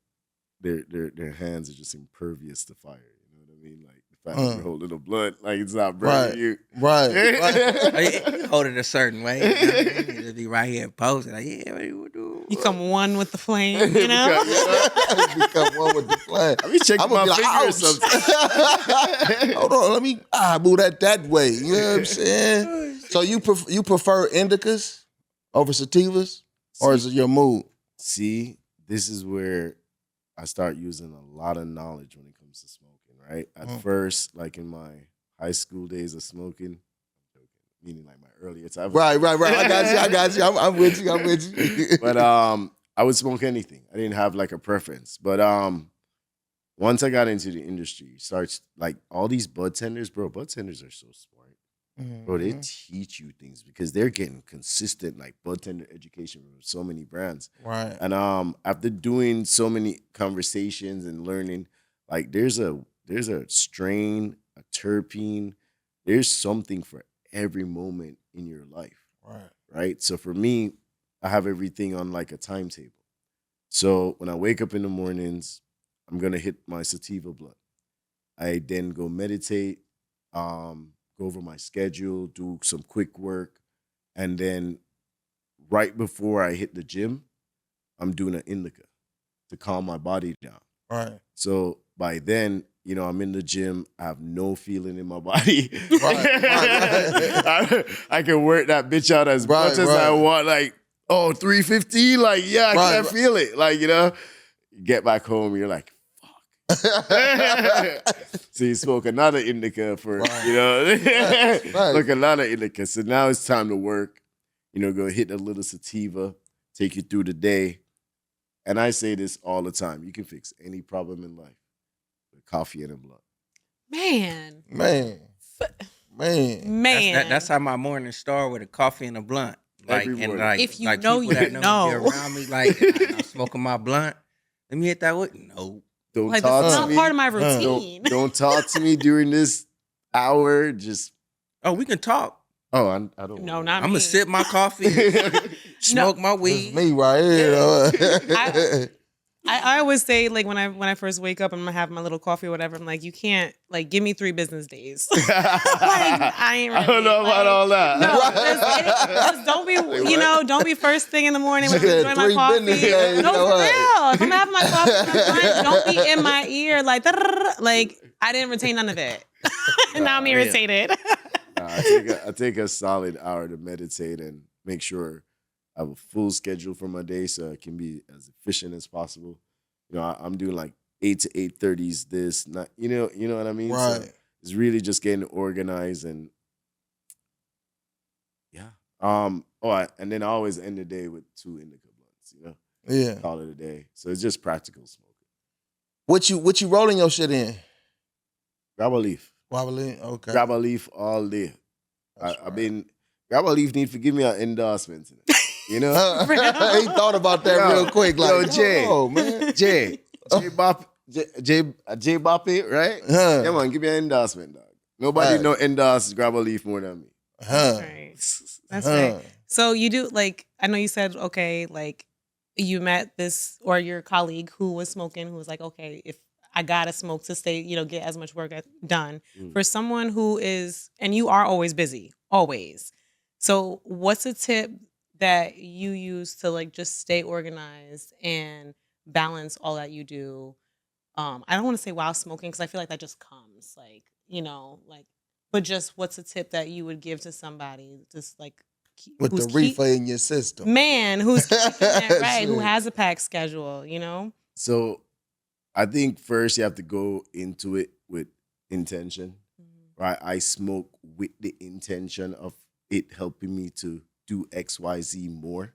their hands are just impervious to fire. You know what I mean? Like the fact that you're holding a blunt, like it's not burning you. Right. You hold it a certain way. You know? You just be right here posing. Like, yeah, what do you do? You come one with the flame, you know? Become one with the flame. I be checking my I'ma be like, fingers ouch. sometimes. Hold on, let me move that way. You know what I'm saying? So you prefer indicas over sativas, or is it your mood? See, this is where I start using a lot of knowledge when it comes to smoking, right? At first, like in my high school days of smoking, meaning like my earlier time. Right. I got you. I'm with you. But I would smoke anything. I didn't have like a preference. But once I got into the industry, starts like all these bud tenders, bro. Bud tenders are so smart. Bro, they teach you things because they're getting consistent like bud tender education from so many brands. Right. And after doing so many conversations and learning, like there's a strain, a terpene, there's something for every moment in your life. Right. So for me, I have everything on like a timetable. So when I wake up in the mornings, I'm gonna hit my sativa blunt. I then go meditate, go over my schedule, do some quick work, and then right before I hit the gym, I'm doing an indica to calm my body down. Right. So by then, you know, I'm in the gym. I have no feeling in my body. I can work that bitch out as much as I want. Like, 350? Like, yeah, I can't feel it. Like, you know, you get back home, you're like, so you smoke another indica for, you know, look, another indica. So now it's time to work, you know, go hit a little sativa, take you through the day. And I say this all the time. You can fix any problem in life with coffee and a blunt. Man. That's how my morning start, with a coffee and a blunt. Like, Every and morning. like, If you like know, people you that know. Me around me, like, I'm smoking my blunt. Let me hit that with no. Don't Like, talk that's to not me. part of my routine. Don't talk to me during this hour. Just, Oh, we can talk. I don't No, want not I'm me. gonna sip my coffee, smoke my It's weed. me right here. I- I always say, like, when I first wake up and I'm gonna have my little coffee or whatever, I'm like, you can't, like, give me 3 business days. Like, I ain't ready. I don't know about all that. No, just don't be, don't be first thing in the morning when I'm said enjoying my 3 coffee. business days, No, you know for what? real. If I'm having my coffee, don't be in my ear like, like, I didn't retain none of it. And now I'm irritated. I take a solid hour to meditate and make sure I have a full schedule for my day so I can be as efficient as possible. I'm doing like 8 to 8:30s this, not you know what I mean? Right. So it's really just getting organized and yeah. And then I always end the day with 2 indica blunts, Yeah. Call it a day. So it's just practical smoking. What you rolling your shit in? Grab a leaf. Wobbly? Okay. Grab a leaf all day. That's I've been grab a leaf need to give me an endorsement. he thought about that real quick. Like, yo, Jay. oh man. J Boppy, right? Huh. Yeah, man, give me an endorsement, dog. Nobody Right. know endorse grab a leaf more than me. Huh. Right. That's Huh. right. So you do, like, I know you said, okay, like, you met this or your colleague who was smoking, who was like, okay, if I gotta smoke to stay, get as much work done. For someone who is, and you are always busy, always. So what's a tip that you use to, like, just stay organized and balance all that you do? I don't want to say while smoking, because I feel like that just comes, like, but just what's a tip that you would give to somebody just like With the reefer in your system. Man, who's keeping that right, who Shit. has a pack schedule, So I think first you have to go into it with intention. Right? I smoke with the intention of it helping me to do XYZ more.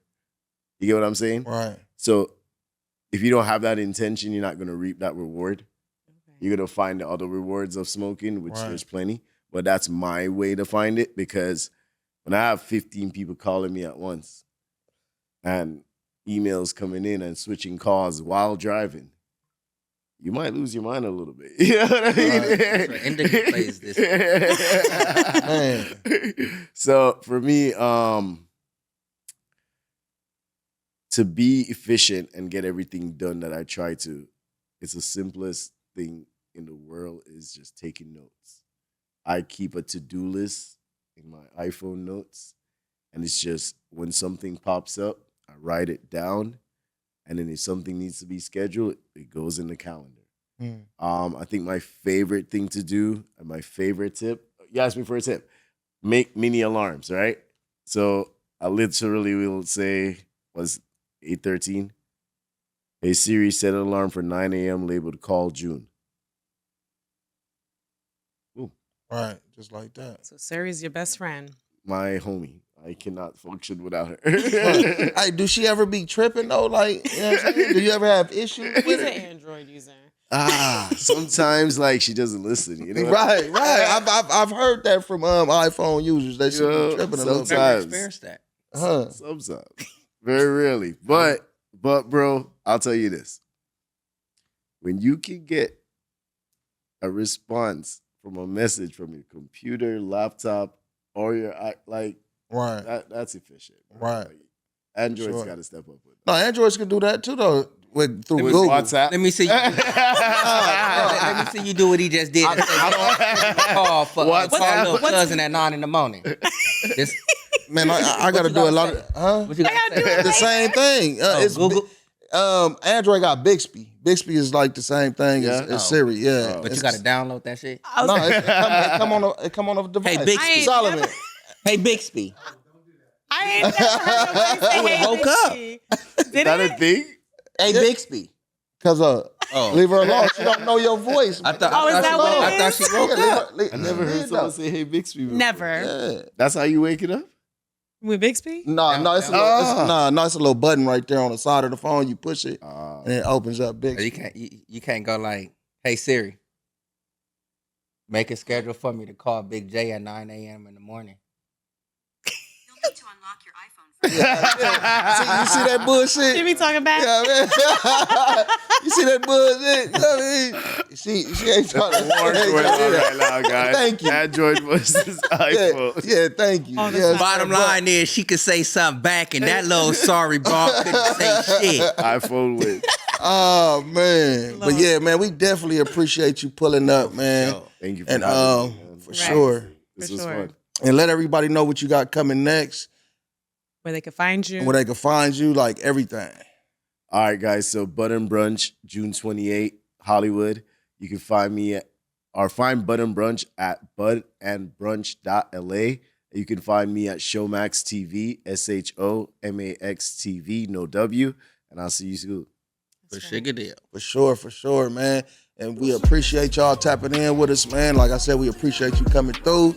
You get what I'm saying? Right. So if you don't have that intention, you're not going to reap that reward. You're going to find the other rewards of smoking, which Right. there's plenty. But that's my way to find it, because when I have 15 people calling me at once and emails coming in and switching calls while driving, you might lose your mind a little bit. You know what I mean? That's where indica plays this. Man. So for me, to be efficient and get everything done that I try to, it's the simplest thing in the world is just taking notes. I keep a to-do list in my iPhone notes, and it's just when something pops up, I write it down, and then if something needs to be scheduled, it goes in the calendar. I think my favorite thing to do and my favorite tip, you asked me for a tip, make mini alarms, right? So I literally will say, was 8:13? Hey Siri, set an alarm for 9 a.m. labeled call June. Ooh, Right. Just like that. So Sari's your best friend. my homie. I cannot function without her. Hey, do she ever be tripping though? Like, you know what I'm saying? Do you ever have issues He's with an it? Android user. Sometimes like she doesn't listen. You know, Right. I've heard that from iPhone users that she Yo, be tripping a little bit. sometimes. Experienced that. Huh. Sometimes, very rarely. But bro, I'll tell you this: when you can get a response from a message from your computer, laptop, or your like Right. that's efficient. Right. Like, Android's Sure. got to step up with No, Androids can do that too though. Through with Google. WhatsApp. Let me see. Let me see you do what he just did. Call for WhatsApp. little cousin at 9 in the morning. This, Man, I gotta you do a gotta lot say? of what you got to say? the same thing. It's Google? Android got Bixby. Bixby is like the same thing Yeah? as Siri. Yeah. Oh. But you got to download that shit. No, it come on a device. Hey, Bixby. I ain't Solomon. never- Hey, Bixby. I ain't never heard nobody say, hey, woke up. Bixby. Is Did that it? a thing? Hey, Yeah. Bixby. Cause Oh. leave her alone. She don't know your voice. I thought, Oh, is that what it I thought is? she woke up. I never heard someone say "Hey Bixby." before. Never. Yeah. That's how you wake it up. With Bixby? No, it's a little, it's a little button right there on the side of the phone. You push it, and it opens up big. You can't go like, hey, Siri, make a schedule for me to call Big J at 9 a.m. in the morning. You'll need to unlock your iPhone first. You see that bullshit? Should we talking back? Yeah, man. You see that bullshit? You know what I mean? She ain't trying to Warren ain't Ward trying to- right now, guys. Thank you. Android versus iPhone. Yeah, thank you. Oh, that's Yeah, not- Bottom line is she could say something back, and that little sorry Bob couldn't say shit. iPhone wins. Oh man, but Lord. yeah, man, we definitely appreciate you pulling up, man. Yo, Thank you for And having me, man. for Right. sure, This For was sure. fun. and let everybody know what you got coming next, Where they can find you. and where they can find you, like everything. All right, guys. So Bud and Brunch, June 28th, Hollywood. You can find me find Bud and Brunch at budandbrunch.la. You can find me at Showmax TV, SHOMAX TV, no W. And I'll see you soon. for sugar deal. For sure, man. And we appreciate y'all tapping in with us, man. Like I said, we appreciate you coming through.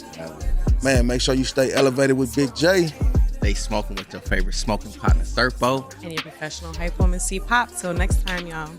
Man, make sure you stay elevated with Big J. Stay smoking with your favorite smoking partner, Serpo. And your professional hype woman, C Pop. Till next time, y'all.